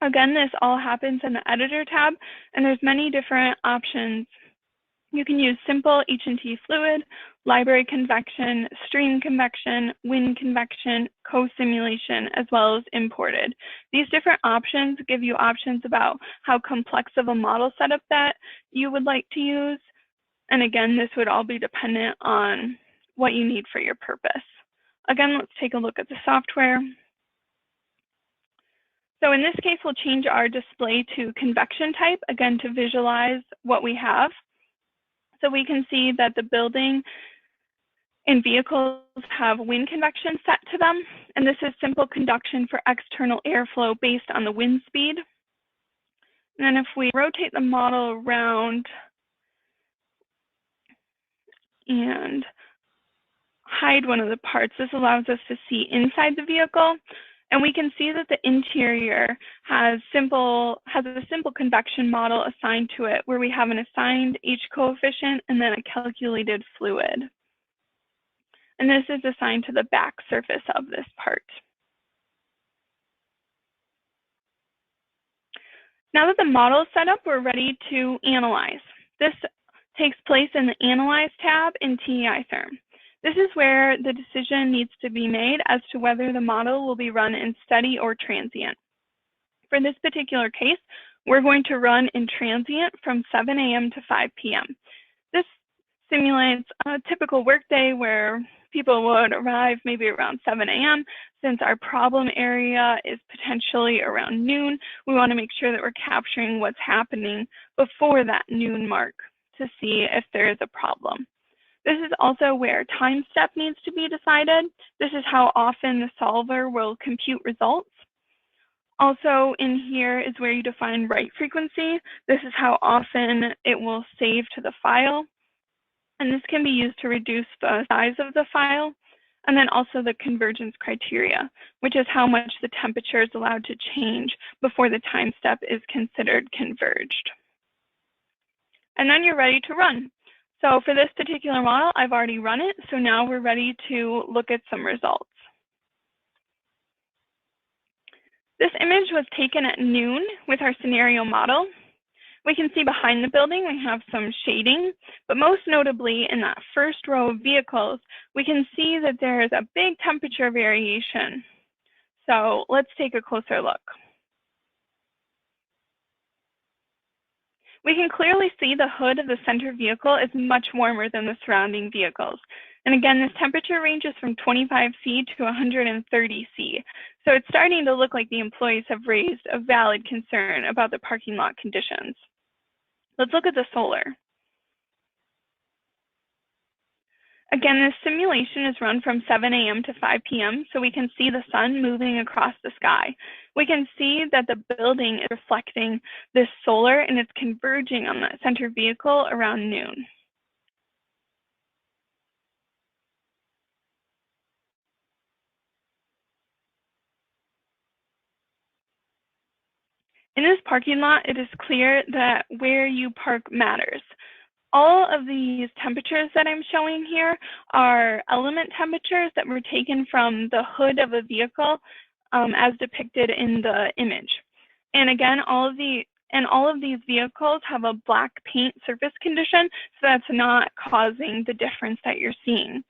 Again, this all happens in the Editor tab, and there's many different options. You can use simple H&T fluid, library convection, stream convection, wind convection, co-simulation, as well as imported. These different options give you options about how complex of a model setup that you would like to use. And again, this would all be dependent on what you need for your purpose. Again, let's take a look at the software. So in this case, we'll change our display to convection type, again, to visualize what we have. So we can see that the building and vehicles have wind convection set to them. And this is simple conduction for external airflow based on the wind speed. And then if we rotate the model around and hide one of the parts, this allows us to see inside the vehicle. And we can see that the interior has a simple convection model assigned to it, where we have an assigned H coefficient and then a calculated fluid. And this is assigned to the back surface of this part. Now that the model is set up, we're ready to analyze. This takes place in the Analyze tab in TAITherm. This is where the decision needs to be made as to whether the model will be run in steady or transient. For this particular case, we're going to run in transient from 7 a.m. to 5 p.m. This simulates a typical workday where people would arrive maybe around 7 a.m. Since our problem area is potentially around noon, we want to make sure that we're capturing what's happening before that noon mark to see if there is a problem. This is also where time step needs to be decided. This is how often the solver will compute results. Also in here is where you define write frequency. This is how often it will save to the file. And this can be used to reduce the size of the file. And then also the convergence criteria, which is how much the temperature is allowed to change before the time step is considered converged. And then you're ready to run. So for this particular model, I've already run it. So now we're ready to look at some results. This image was taken at noon with our scenario model. We can see behind the building, we have some shading, but most notably in that first row of vehicles, we can see that there is a big temperature variation. So let's take a closer look. We can clearly see the hood of the center vehicle is much warmer than the surrounding vehicles. And again, this temperature ranges from 25 C to 130 C. So it's starting to look like the employees have raised a valid concern about the parking lot conditions. Let's look at the solar. Again, this simulation is run from 7 a.m. to 5 p.m. so we can see the sun moving across the sky. We can see that the building is reflecting this solar and it's converging on that center vehicle around noon. In this parking lot, it is clear that where you park matters. All of these temperatures that I'm showing here are element temperatures that were taken from the hood of a vehicle as depicted in the image. And again, all of these vehicles have a black paint surface condition, so that's not causing the difference that you're seeing.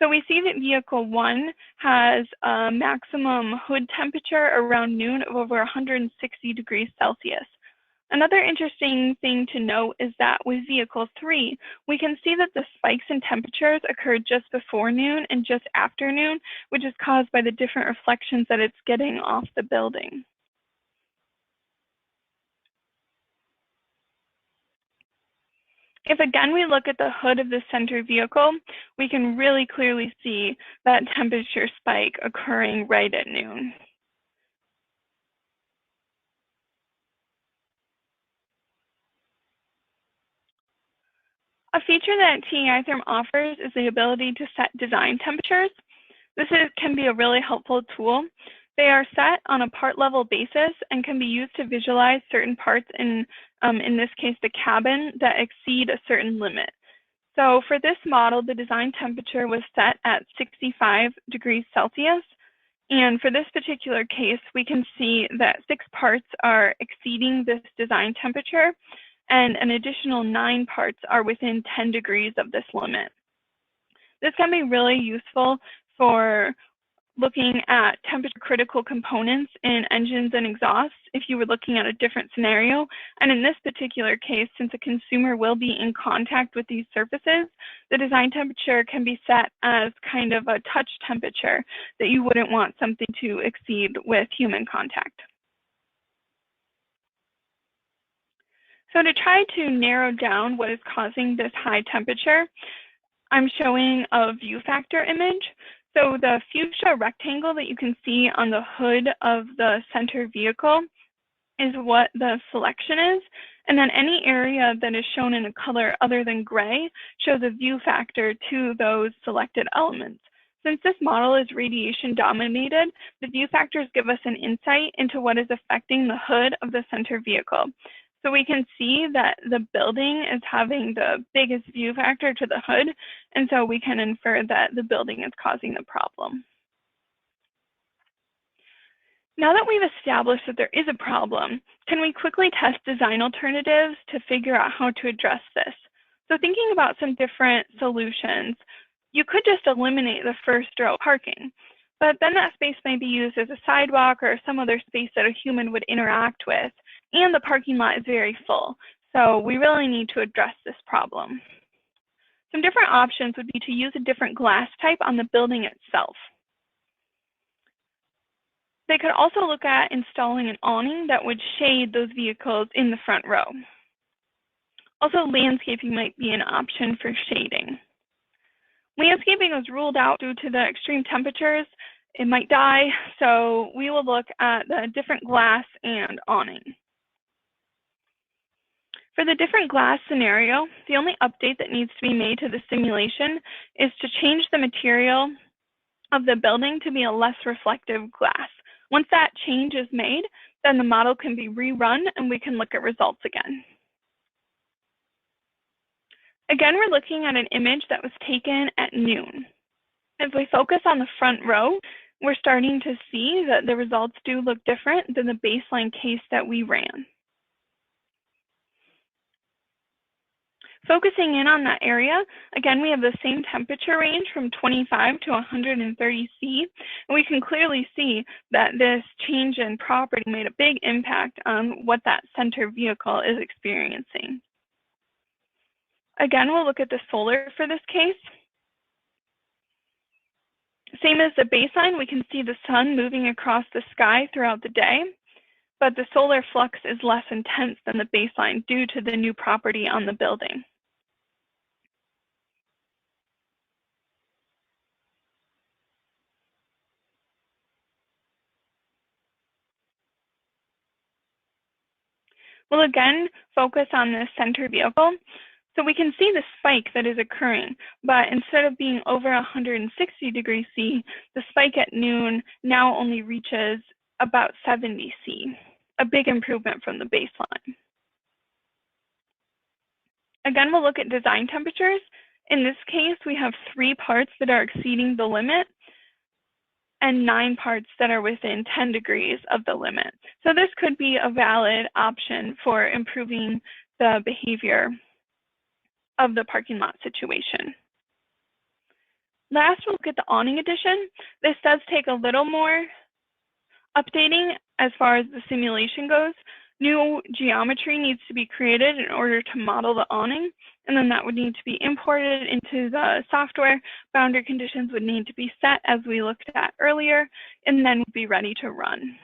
So we see that vehicle 1 has a maximum hood temperature around noon of over 160 degrees Celsius. Another interesting thing to note is that with vehicle 3, we can see that the spikes in temperatures occurred just before noon and just after noon, which is caused by the different reflections that it's getting off the building. If again we look at the hood of the center vehicle, we can really clearly see that temperature spike occurring right at noon. A feature that TAITherm offers is the ability to set design temperatures. This can be a really helpful tool. They are set on a part level basis and can be used to visualize certain parts in this case, the cabin, that exceed a certain limit. So for this model, the design temperature was set at 65 degrees Celsius. And for this particular case, we can see that 6 parts are exceeding this design temperature, and an additional 9 parts are within 10 degrees of this limit. This can be really useful for looking at temperature critical components in engines and exhausts if you were looking at a different scenario. And in this particular case, since a consumer will be in contact with these surfaces, the design temperature can be set as kind of a touch temperature that you wouldn't want something to exceed with human contact. So to try to narrow down what is causing this high temperature, I'm showing a view factor image. So the fuchsia rectangle that you can see on the hood of the center vehicle is what the selection is. And then any area that is shown in a color other than gray shows a view factor to those selected elements. Since this model is radiation dominated, the view factors give us an insight into what is affecting the hood of the center vehicle. So we can see that the building is having the biggest view factor to the hood, and so we can infer that the building is causing the problem. Now that we've established that there is a problem, can we quickly test design alternatives to figure out how to address this? So thinking about some different solutions, you could just eliminate the first row parking, but then that space may be used as a sidewalk or some other space that a human would interact with, and the parking lot is very full. So we really need to address this problem. Some different options would be to use a different glass type on the building itself. They could also look at installing an awning that would shade those vehicles in the front row. Also, landscaping might be an option for shading. Landscaping was ruled out due to the extreme temperatures. It might die, so we will look at the different glass and awning. For the different glass scenario, the only update that needs to be made to the simulation is to change the material of the building to be a less reflective glass. Once that change is made, then the model can be rerun and we can look at results again. Again, we're looking at an image that was taken at noon. If we focus on the front row, we're starting to see that the results do look different than the baseline case that we ran. Focusing in on that area, again, we have the same temperature range from 25 to 130 C, and we can clearly see that this change in property made a big impact on what that center vehicle is experiencing. Again, we'll look at the solar for this case. Same as the baseline, we can see the sun moving across the sky throughout the day, but the solar flux is less intense than the baseline due to the new property on the building. We'll again focus on the center vehicle. So we can see the spike that is occurring, but instead of being over 160 degrees C, the spike at noon now only reaches about 70 C, a big improvement from the baseline. Again, we'll look at design temperatures. In this case, we have 3 parts that are exceeding the limit and 9 parts that are within 10 degrees of the limit. So this could be a valid option for improving the behavior of the parking lot situation. Last, we'll look at the Awning Edition. This does take a little more updating as far as the simulation goes. New geometry needs to be created in order to model the awning, and then that would need to be imported into the software. Boundary conditions would need to be set as we looked at earlier, and then be ready to run.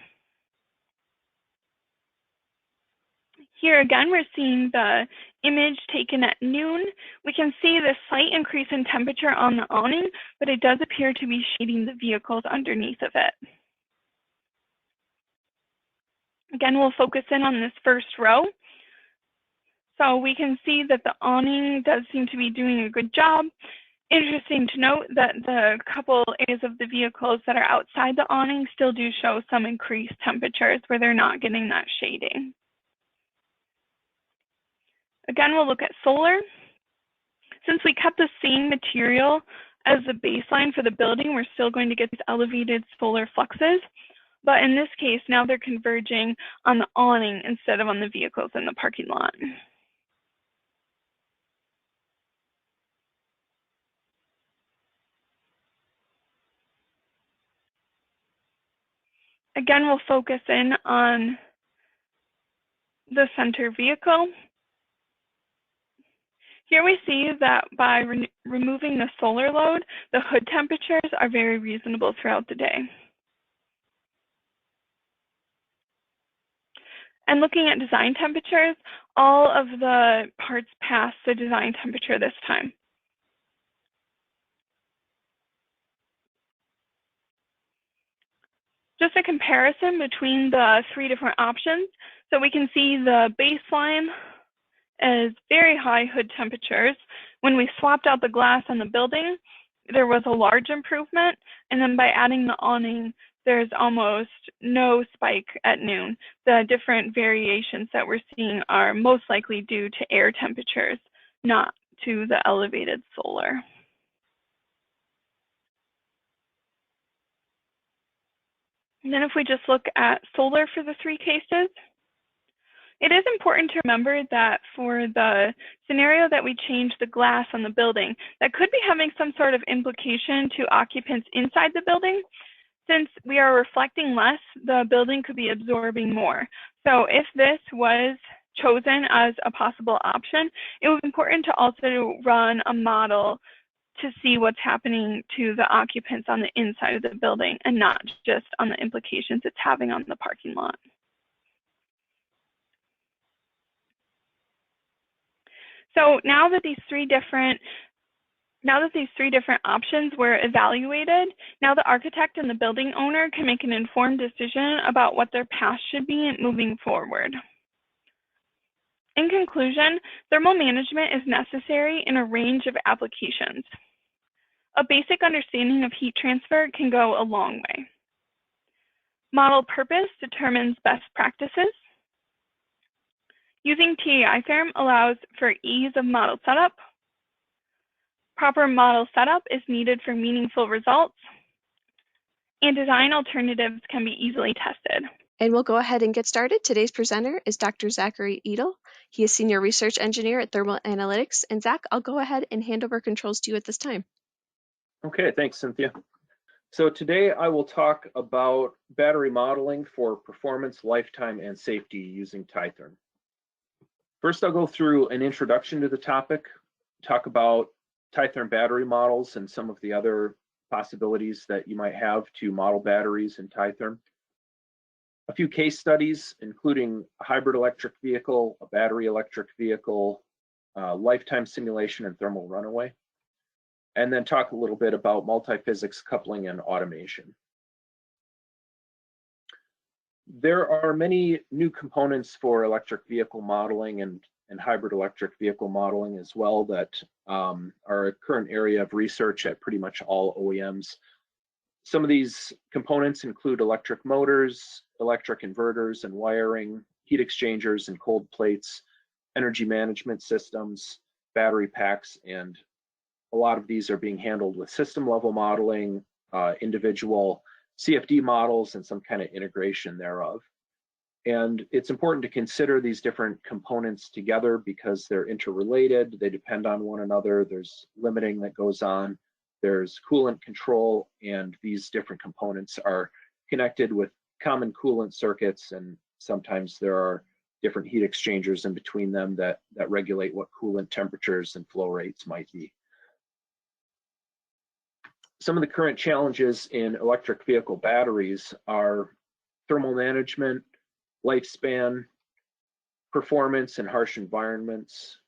Here again, we're seeing the image taken at noon. We can see the slight increase in temperature on the awning, but it does appear to be shading the vehicles underneath of it. Again, we'll focus in on this first row. So we can see that the awning does seem to be doing a good job. Interesting to note that the couple areas of the vehicles that are outside the awning still do show some increased temperatures where they're not getting that shading. Again, we'll look at solar. Since we kept the same material as the baseline for the building, we're still going to get these elevated solar fluxes. But in this case, now they're converging on the awning instead of on the vehicles in the parking lot. Again, we'll focus in on the center vehicle. Here we see that by removing the solar load, the hood temperatures are very reasonable throughout the day. And looking at design temperatures, all of the parts pass the design temperature this time. Just a comparison between the three different options. So we can see the baseline is very high hood temperatures. When we swapped out the glass on the building, there was a large improvement. And then by adding the awning, there's almost no spike at noon. The different variations that we're seeing are most likely due to air temperatures, not to the elevated solar. And then if we just look at solar for the three cases, it is important to remember that for the scenario that we change the glass on the building, that could be having some sort of implication to occupants inside the building. Since we are reflecting less, the building could be absorbing more. So if this was chosen as a possible option, it was important to also run a model to see what's happening to the occupants on the inside of the building and not just on the implications it's having on the parking lot. So now that these three different options were evaluated, now the architect and the building owner can make an informed decision about what their path should be moving forward. In conclusion, thermal management is necessary in a range of applications. A basic understanding of heat transfer can go a long way. Model purpose determines best practices. Using TAITherm allows for ease of model setup. Proper model setup is needed for meaningful results. And design alternatives can be easily tested. And we'll go ahead and get started. Today's presenter is Dr. Zachary Edel. He is Senior Research Engineer at Thermal Analytics. And Zach, I'll go ahead and hand over controls to you at this time. Okay, thanks, Cynthia. So today I will talk about battery modeling for performance, lifetime, and safety using TAITherm. First, I'll go through an introduction to the topic, talk about TAITherm battery models and some of the other possibilities that you might have to model batteries in TAITherm. A few case studies, including a hybrid electric vehicle, a battery electric vehicle, lifetime simulation, and thermal runaway. And then talk a little bit about multiphysics coupling and automation. There are many new components for electric vehicle modeling and hybrid electric vehicle modeling as well that are a current area of research at pretty much all OEMs. Some of these components include electric motors, electric inverters and wiring, heat exchangers and cold plates, energy management systems, battery packs, and a lot of these are being handled with system level modeling, individual CFD models, and some kind of integration thereof. And it's important to consider these different components together because they're interrelated, they depend on one another, there's limiting that goes on, there's coolant control, and these different components are connected with common coolant circuits, and sometimes there are different heat exchangers in between them that regulate what coolant temperatures and flow rates might be. Some of the current challenges in electric vehicle batteries are thermal management, lifespan, performance in harsh environments,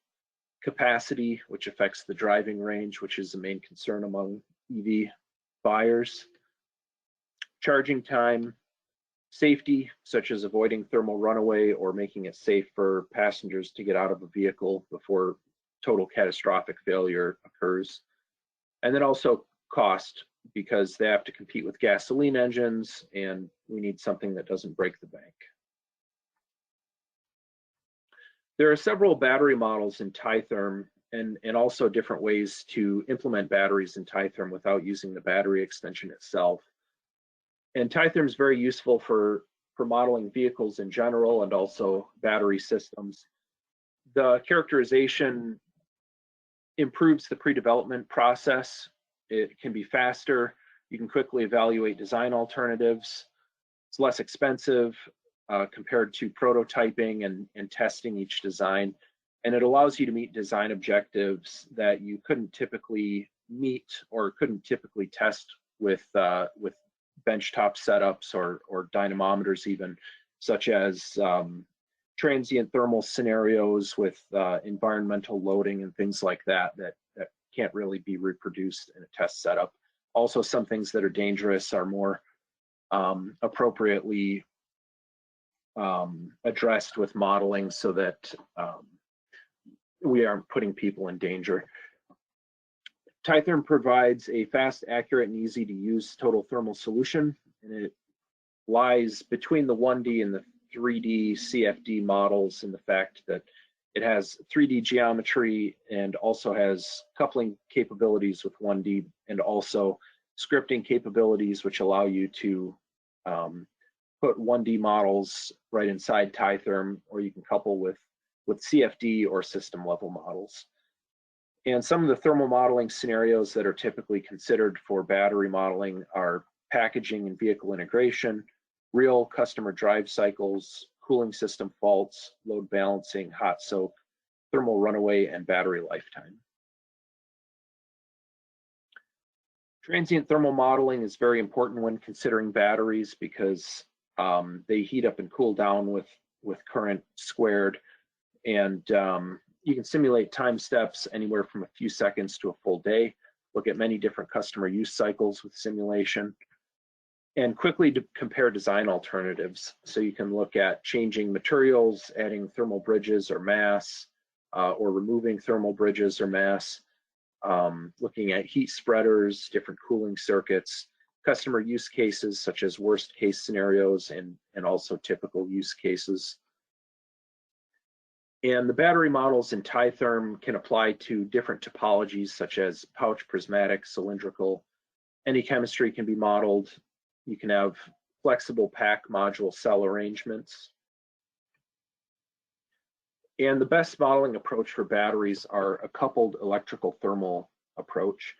capacity, which affects the driving range, which is the main concern among EV buyers, charging time, safety, such as avoiding thermal runaway or making it safe for passengers to get out of a vehicle before total catastrophic failure occurs, and then also cost, because they have to compete with gasoline engines and we need something that doesn't break the bank. There are several battery models in TAITherm and also different ways to implement batteries in TAITherm without using the battery extension itself. And TAITherm is very useful for modeling vehicles in general and also battery systems. The characterization improves the pre-development process. It can be faster. You can quickly evaluate design alternatives. It's less expensive compared to prototyping and testing each design. And it allows you to meet design objectives that you couldn't typically meet or couldn't typically test with benchtop setups or dynamometers even, such as transient thermal scenarios with environmental loading and things like that can't really be reproduced in a test setup. Also, some things that are dangerous are more appropriately addressed with modeling so that we aren't putting people in danger. TAITherm provides a fast, accurate, and easy to use total thermal solution, and it lies between the 1D and the 3D CFD models in the fact that it has 3D geometry and also has coupling capabilities with 1D and also scripting capabilities which allow you to put 1D models right inside TAITherm, or you can couple with CFD or system level models. And some of the thermal modeling scenarios that are typically considered for battery modeling are packaging and vehicle integration, real customer drive cycles, cooling system faults, load balancing, hot soak, thermal runaway, and battery lifetime. Transient thermal modeling is very important when considering batteries because they heat up and cool down with current squared, and you can simulate time steps anywhere from a few seconds to a full day, look at many different customer use cycles with simulation, and quickly compare design alternatives. So you can look at changing materials, adding thermal bridges or mass, or removing thermal bridges or mass, looking at heat spreaders, different cooling circuits, customer use cases such as worst case scenarios and also typical use cases. And the battery models in TAITherm can apply to different topologies such as pouch, prismatic, cylindrical. Any chemistry can be modeled. You can have flexible pack module cell arrangements. And the best modeling approach for batteries are a coupled electrical thermal approach,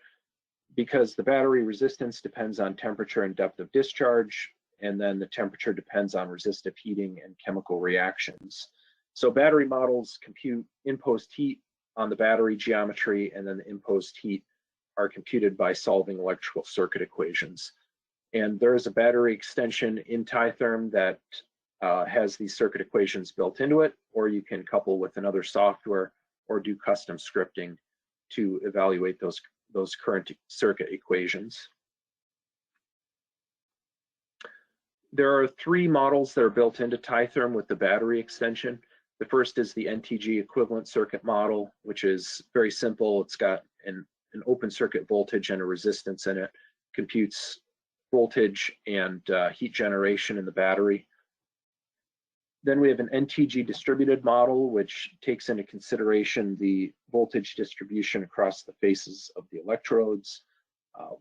because the battery resistance depends on temperature and depth of discharge, and then the temperature depends on resistive heating and chemical reactions. So battery models compute imposed heat on the battery geometry, and then the imposed heat are computed by solving electrical circuit equations. And there is a battery extension in TAITherm that has these circuit equations built into it, or you can couple with another software or do custom scripting to evaluate those current circuit equations. There are 3 models that are built into TAITherm with the battery extension. The first is the NTG equivalent circuit model, which is very simple. It's got an open circuit voltage and a resistance in it, computes voltage and heat generation in the battery. Then we have an NTG distributed model, which takes into consideration the voltage distribution across the faces of the electrodes,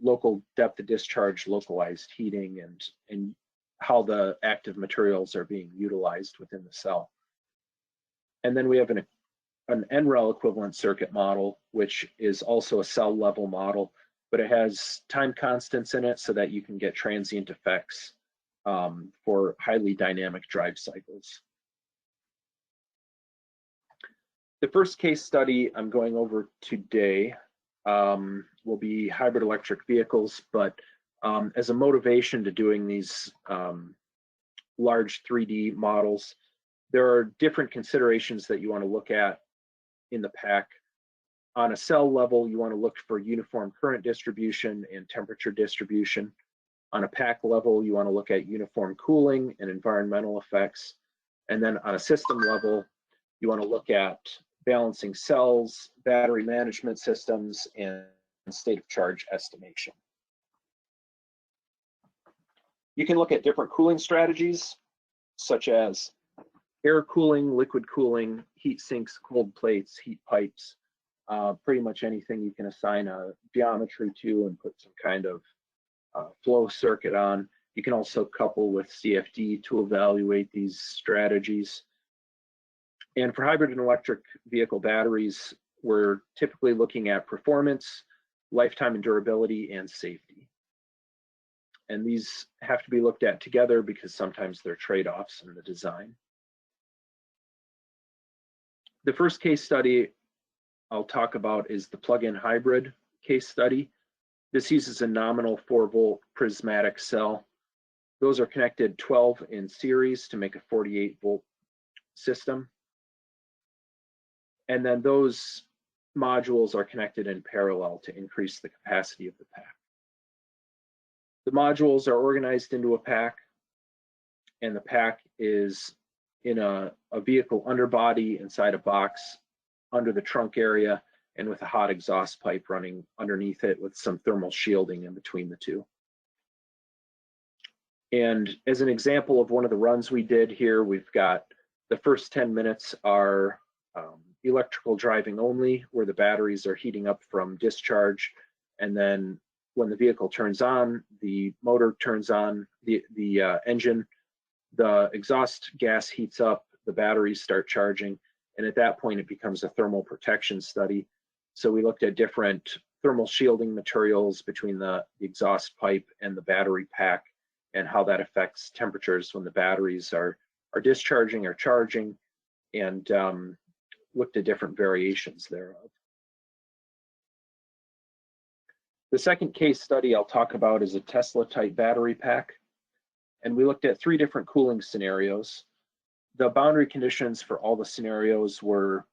local depth of discharge, localized heating, and how the active materials are being utilized within the cell. And then we have an Nrel equivalent circuit model, which is also a cell level model, but it has time constants in it so that you can get transient effects for highly dynamic drive cycles. The first case study I'm going over today will be hybrid electric vehicles, but as a motivation to doing these large 3D models, there are different considerations that you want to look at in the pack. On a cell level, you want to look for uniform current distribution and temperature distribution. On a pack level, you want to look at uniform cooling and environmental effects. And then on a system level, you want to look at balancing cells, battery management systems, and state of charge estimation. You can look at different cooling strategies, such as air cooling, liquid cooling, heat sinks, cold plates, heat pipes, pretty much anything you can assign a geometry to and put some kind of flow circuit on. You can also couple with CFD to evaluate these strategies. And for hybrid and electric vehicle batteries, we're typically looking at performance, lifetime and durability, and safety. And these have to be looked at together because sometimes they're trade-offs in the design. The first case study I'll talk about is the plug-in hybrid case study. This uses a nominal 4-volt prismatic cell. Those are connected 12 in series to make a 48-volt system. And then those modules are connected in parallel to increase the capacity of the pack. The modules are organized into a pack, and the pack is in a vehicle underbody inside a box under the trunk area and with a hot exhaust pipe running underneath it with some thermal shielding in between the two. And as an example of one of the runs we did here, we've got the first 10 minutes are electrical driving only, where the batteries are heating up from discharge. And then when the vehicle turns on, the motor turns on, the engine, the exhaust gas heats up, the batteries start charging. And at that point, it becomes a thermal protection study. So we looked at different thermal shielding materials between the exhaust pipe and the battery pack and how that affects temperatures when the batteries are discharging or charging, and looked at different variations thereof. The second case study I'll talk about is a Tesla type battery pack. And we looked at 3 different cooling scenarios. The boundary conditions for all the scenarios were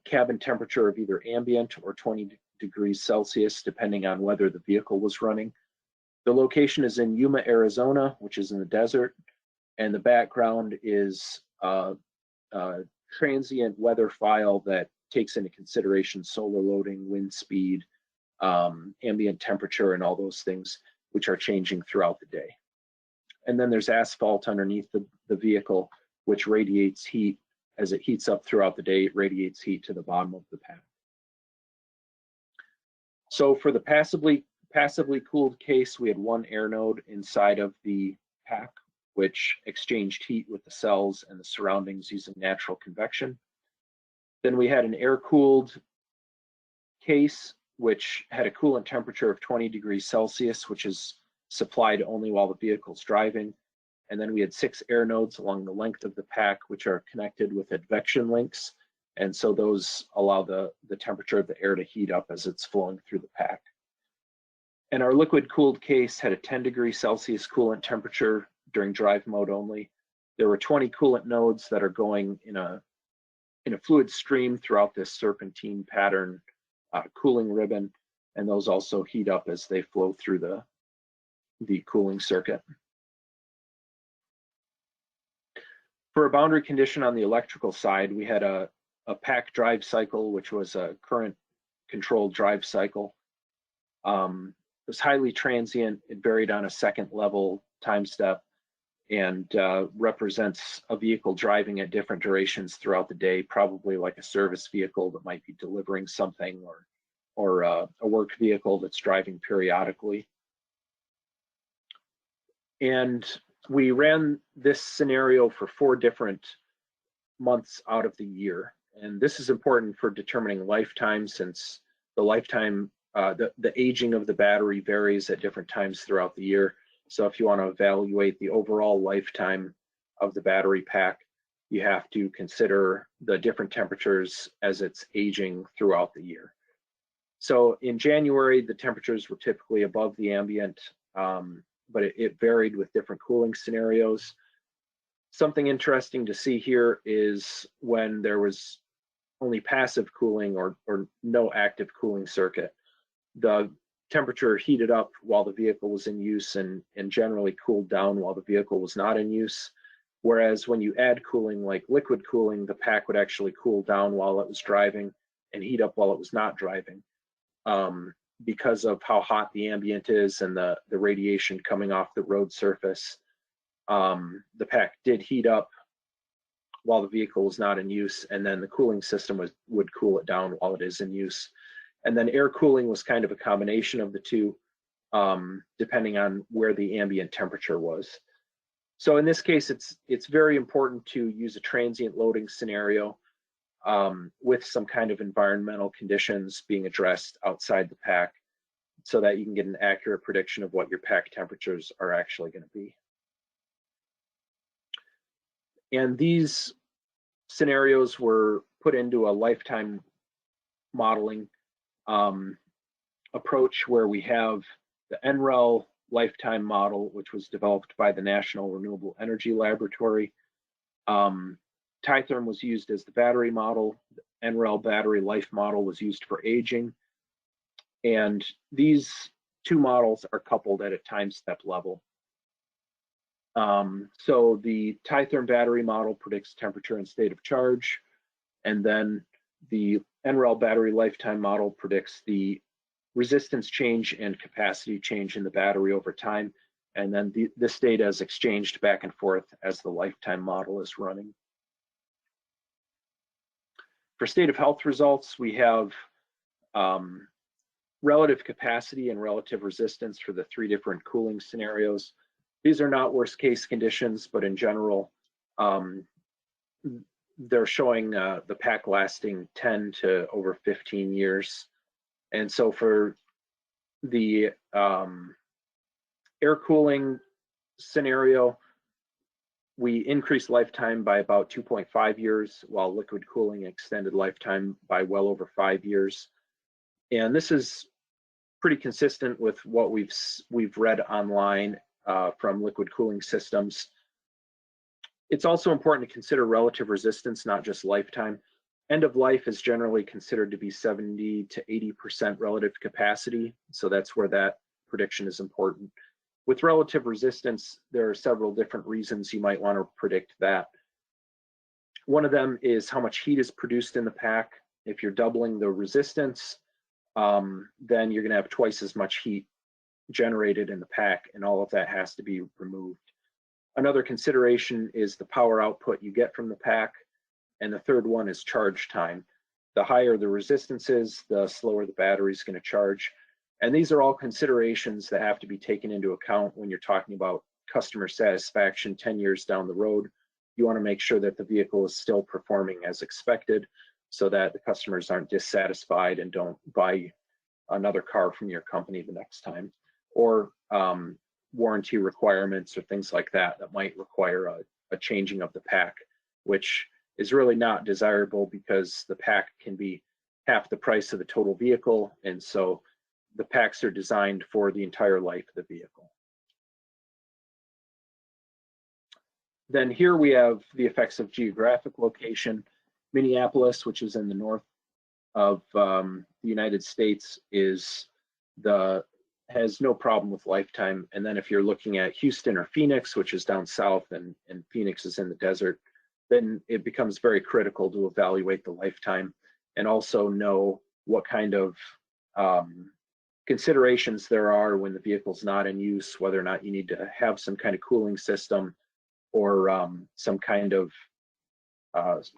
cabin temperature of either ambient or 20 degrees Celsius, depending on whether the vehicle was running. The location is in Yuma, Arizona, which is in the desert. And the background is transient weather file that takes into consideration solar loading, wind speed, ambient temperature, and all those things, which are changing throughout the day. And then there's asphalt underneath the vehicle, which radiates heat. As it heats up throughout the day, it radiates heat to the bottom of the pack. So for the passively cooled case, we had 1 air node inside of the pack, which exchanged heat with the cells and the surroundings using natural convection. Then we had an air-cooled case, which had a coolant temperature of 20 degrees Celsius, which is supplied only while the vehicle's driving. And then we had 6 air nodes along the length of the pack, which are connected with advection links. And so those allow the temperature of the air to heat up as it's flowing through the pack. And our liquid-cooled case had a 10 degrees Celsius coolant temperature during drive mode only. There were 20 coolant nodes that are going in a fluid stream throughout this serpentine pattern cooling ribbon, and those also heat up as they flow through the cooling circuit. For a boundary condition on the electrical side, we had a pack drive cycle, which was a current controlled drive cycle. It was highly transient. It varied on a second level time step and represents a vehicle driving at different durations throughout the day, probably like a service vehicle that might be delivering something, or a work vehicle that's driving periodically. And we ran this scenario for 4 different months out of the year. And this is important for determining lifetime, since the lifetime, the aging of the battery varies at different times throughout the year. So if you want to evaluate the overall lifetime of the battery pack, you have to consider the different temperatures as it's aging throughout the year. So in January, the temperatures were typically above the ambient, but it varied with different cooling scenarios. Something interesting to see here is when there was only passive cooling or no active cooling circuit, the temperature heated up while the vehicle was in use and generally cooled down while the vehicle was not in use. Whereas when you add cooling like liquid cooling, the pack would actually cool down while it was driving and heat up while it was not driving. Because of how hot the ambient is and the radiation coming off the road surface, the pack did heat up while the vehicle was not in use, and then the cooling system would cool it down while it is in use. And then air cooling was kind of a combination of the two, depending on where the ambient temperature was. So in this case, it's very important to use a transient loading scenario with some kind of environmental conditions being addressed outside the pack. so that you can get an accurate prediction of what your pack temperatures are actually going to be. And these scenarios were put into a lifetime modeling approach where we have the Nrel lifetime model, which was developed by the National Renewable Energy Laboratory. TAITherm was used as the battery model. The Nrel battery life model was used for aging. And these two models are coupled at a time step level. So the TAITherm battery model predicts temperature and state of charge, and then the Nrel battery lifetime model predicts the resistance change and capacity change in the battery over time, and then this data is exchanged back and forth as the lifetime model is running. For state of health results, we have relative capacity and relative resistance for the three different cooling scenarios. These are not worst case conditions, but in general, they're showing the pack lasting 10 to over 15 years. And so for the air cooling scenario, we increased lifetime by about 2.5 years, while liquid cooling extended lifetime by well over 5 years. And this is pretty consistent with what we've read online from liquid cooling systems. It's also important to consider relative resistance, not just lifetime. End of life is generally considered to be 70 to 80% relative capacity, so that's where that prediction is important. With relative resistance, there are several different reasons you might want to predict that. One of them is how much heat is produced in the pack. If you're doubling the resistance, then you're going to have twice as much heat generated in the pack, and all of that has to be removed. Another consideration is the power output you get from the pack, and the third one is charge time. The higher the resistance is, the slower the battery is going to charge. And these are all considerations that have to be taken into account when you're talking about customer satisfaction 10 years down the road. You want to make sure that the vehicle is still performing as expected so that the customers aren't dissatisfied and don't buy another car from your company the next time, or warranty requirements or things like that that might require a changing of the pack, which is really not desirable because the pack can be half the price of the total vehicle, and so the packs are designed for the entire life of the vehicle. Then here we have the effects of geographic location. Minneapolis, which is in the north of the United States, has no problem with lifetime. And then if you're looking at Houston or Phoenix, which is down south, and Phoenix is in the desert, then it becomes very critical to evaluate the lifetime and also know what kind of considerations there are when the vehicle's not in use, whether or not you need to have some kind of cooling system or some kind of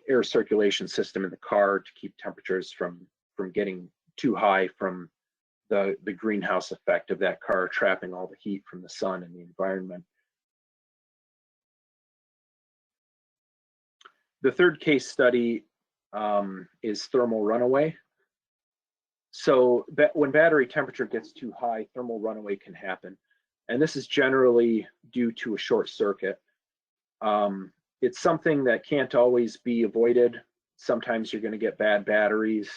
air circulation system in the car to keep temperatures from getting too high from the greenhouse effect of that car trapping all the heat from the sun and the environment. The third case study is thermal runaway. So when battery temperature gets too high, thermal runaway can happen. And this is generally due to a short circuit. It's something that can't always be avoided. Sometimes you're going to get bad batteries.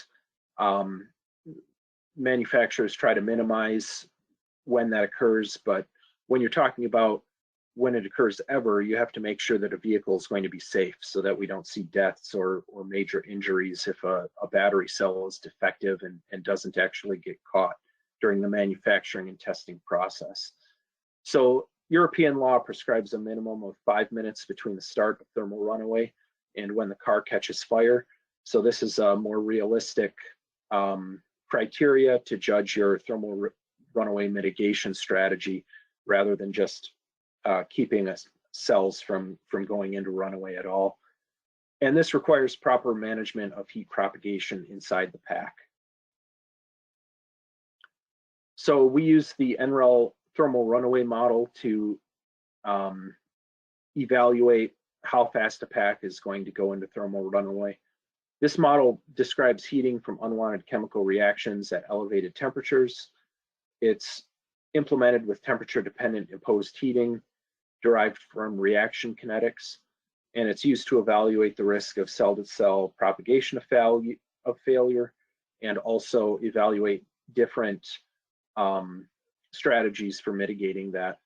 Manufacturers try to minimize when that occurs, but when you're talking about when it occurs ever, you have to make sure that a vehicle is going to be safe so that we don't see deaths or major injuries if a battery cell is defective and doesn't actually get caught during the manufacturing and testing process. So European law prescribes a minimum of 5 minutes between the start of thermal runaway and when the car catches fire. So this is a more realistic criteria to judge your thermal runaway mitigation strategy rather than just keeping cells from going into runaway at all. And this requires proper management of heat propagation inside the pack. So we use the Nrel thermal runaway model to evaluate how fast a pack is going to go into thermal runaway. This model describes heating from unwanted chemical reactions at elevated temperatures. It's implemented with temperature-dependent imposed heating derived from reaction kinetics, and it's used to evaluate the risk of cell-to-cell propagation of failure, and also evaluate different strategies for mitigating that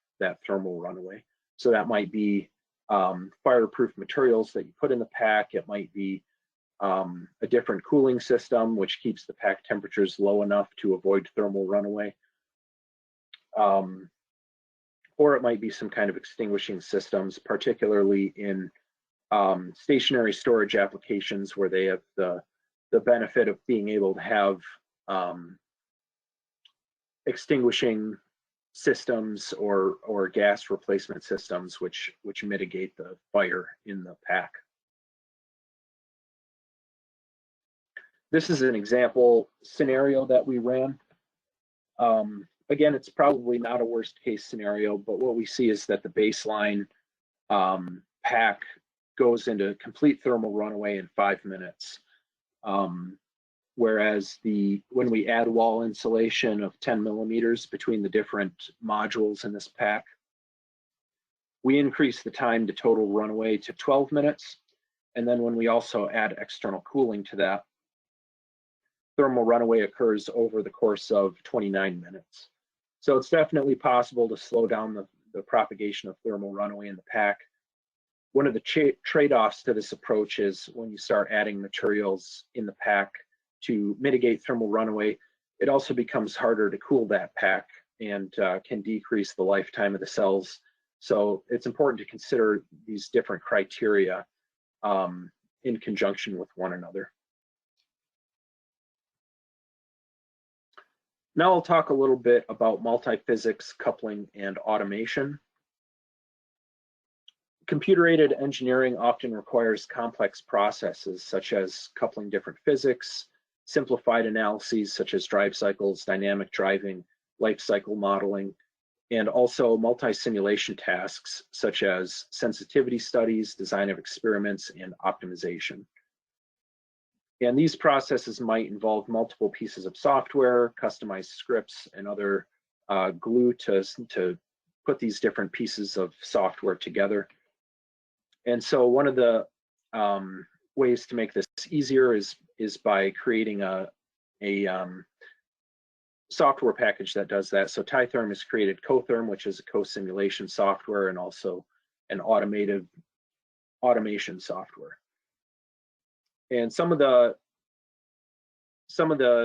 thermal runaway. So that might be fireproof materials that you put in the pack. It might be a different cooling system which keeps the pack temperatures low enough to avoid thermal runaway. Or it might be some kind of extinguishing systems, particularly in stationary storage applications where they have the benefit of being able to have extinguishing systems or gas replacement systems which mitigate the fire in the pack. This is an example scenario that we ran. Again, it's probably not a worst case scenario, but what we see is that the baseline pack goes into complete thermal runaway in 5 minutes. Whereas when we add wall insulation of 10 millimeters between the different modules in this pack, we increase the time to total runaway to 12 minutes. And then when we also add external cooling to that, thermal runaway occurs over the course of 29 minutes. So it's definitely possible to slow down the propagation of thermal runaway in the pack. One of the trade-offs to this approach is when you start adding materials in the pack to mitigate thermal runaway, it also becomes harder to cool that pack and can decrease the lifetime of the cells. So it's important to consider these different criteria in conjunction with one another. Now I'll talk a little bit about multiphysics, coupling, and automation. Computer-aided engineering often requires complex processes such as coupling different physics, simplified analyses such as drive cycles, dynamic driving, life cycle modeling, and also multi-simulation tasks such as sensitivity studies, design of experiments, and optimization. And these processes might involve multiple pieces of software, customized scripts, and other glue to put these different pieces of software together. And so one of the ways to make this easier is by creating a software package that does that. So TAITherm has created CoTherm, which is a co-simulation software, and also an automation software. And some of the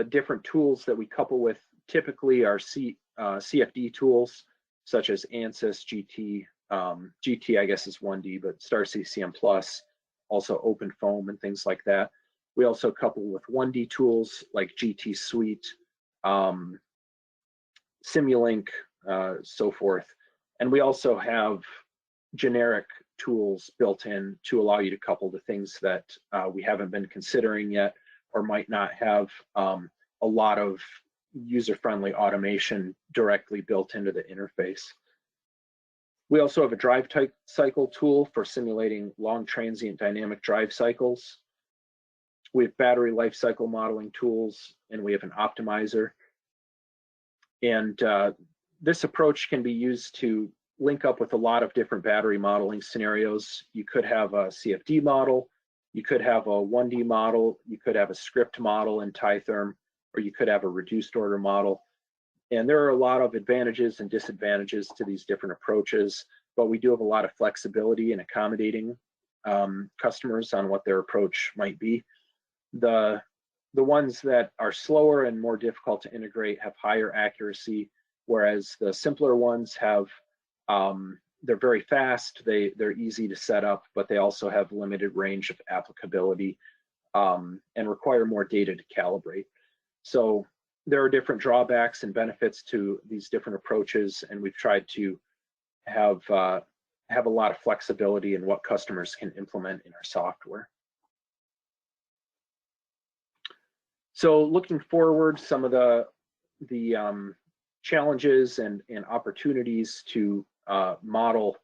different tools that we couple with typically are CFD tools such as ANSYS, GT. GT, I guess, is 1D, but Star CCM Plus, also OpenFOAM and things like that. We also couple with 1D tools like GT Suite, Simulink, so forth. And we also have generic tools built in to allow you to couple to things that we haven't been considering yet or might not have a lot of user-friendly automation directly built into the interface. We also have a drive cycle tool for simulating long transient dynamic drive cycles. We have battery life cycle modeling tools, and we have an optimizer. And this approach can be used to link up with a lot of different battery modeling scenarios. You could have a CFD model, you could have a 1D model, you could have a script model in TAITherm, or you could have a reduced order model. And there are a lot of advantages and disadvantages to these different approaches, but we do have a lot of flexibility in accommodating customers on what their approach might be. The ones that are slower and more difficult to integrate have higher accuracy, whereas the simpler ones have they're very fast, they're easy to set up, but they also have limited range of applicability and require more data to calibrate. So there are different drawbacks and benefits to these different approaches, and we've tried to have a lot of flexibility in what customers can implement in our software. So looking forward, some of the challenges and opportunities to model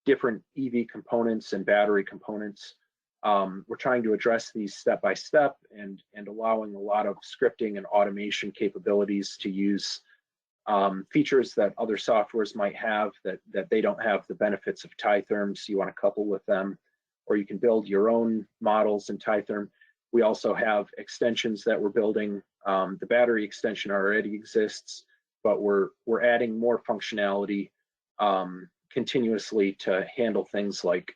different EV components and battery components. We're trying to address these step by step and allowing a lot of scripting and automation capabilities to use features that other softwares might have that they don't have the benefits of TAITherm, so you want to couple with them, or you can build your own models in TAITherm. We also have extensions that we're building. The battery extension already exists, but we're adding more functionality continuously to handle things like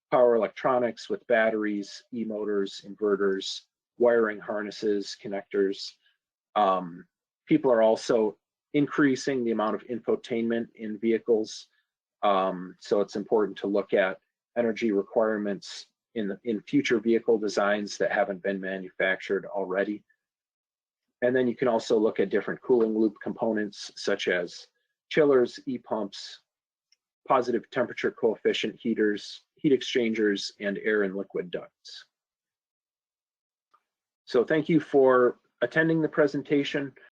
power electronics with batteries, e-motors, inverters, wiring harnesses, connectors. People are also increasing the amount of infotainment in vehicles. So it's important to look at energy requirements in future vehicle designs that haven't been manufactured already. And then you can also look at different cooling loop components such as chillers, e-pumps, positive temperature coefficient heaters, heat exchangers, and air and liquid ducts. So thank you for attending the presentation.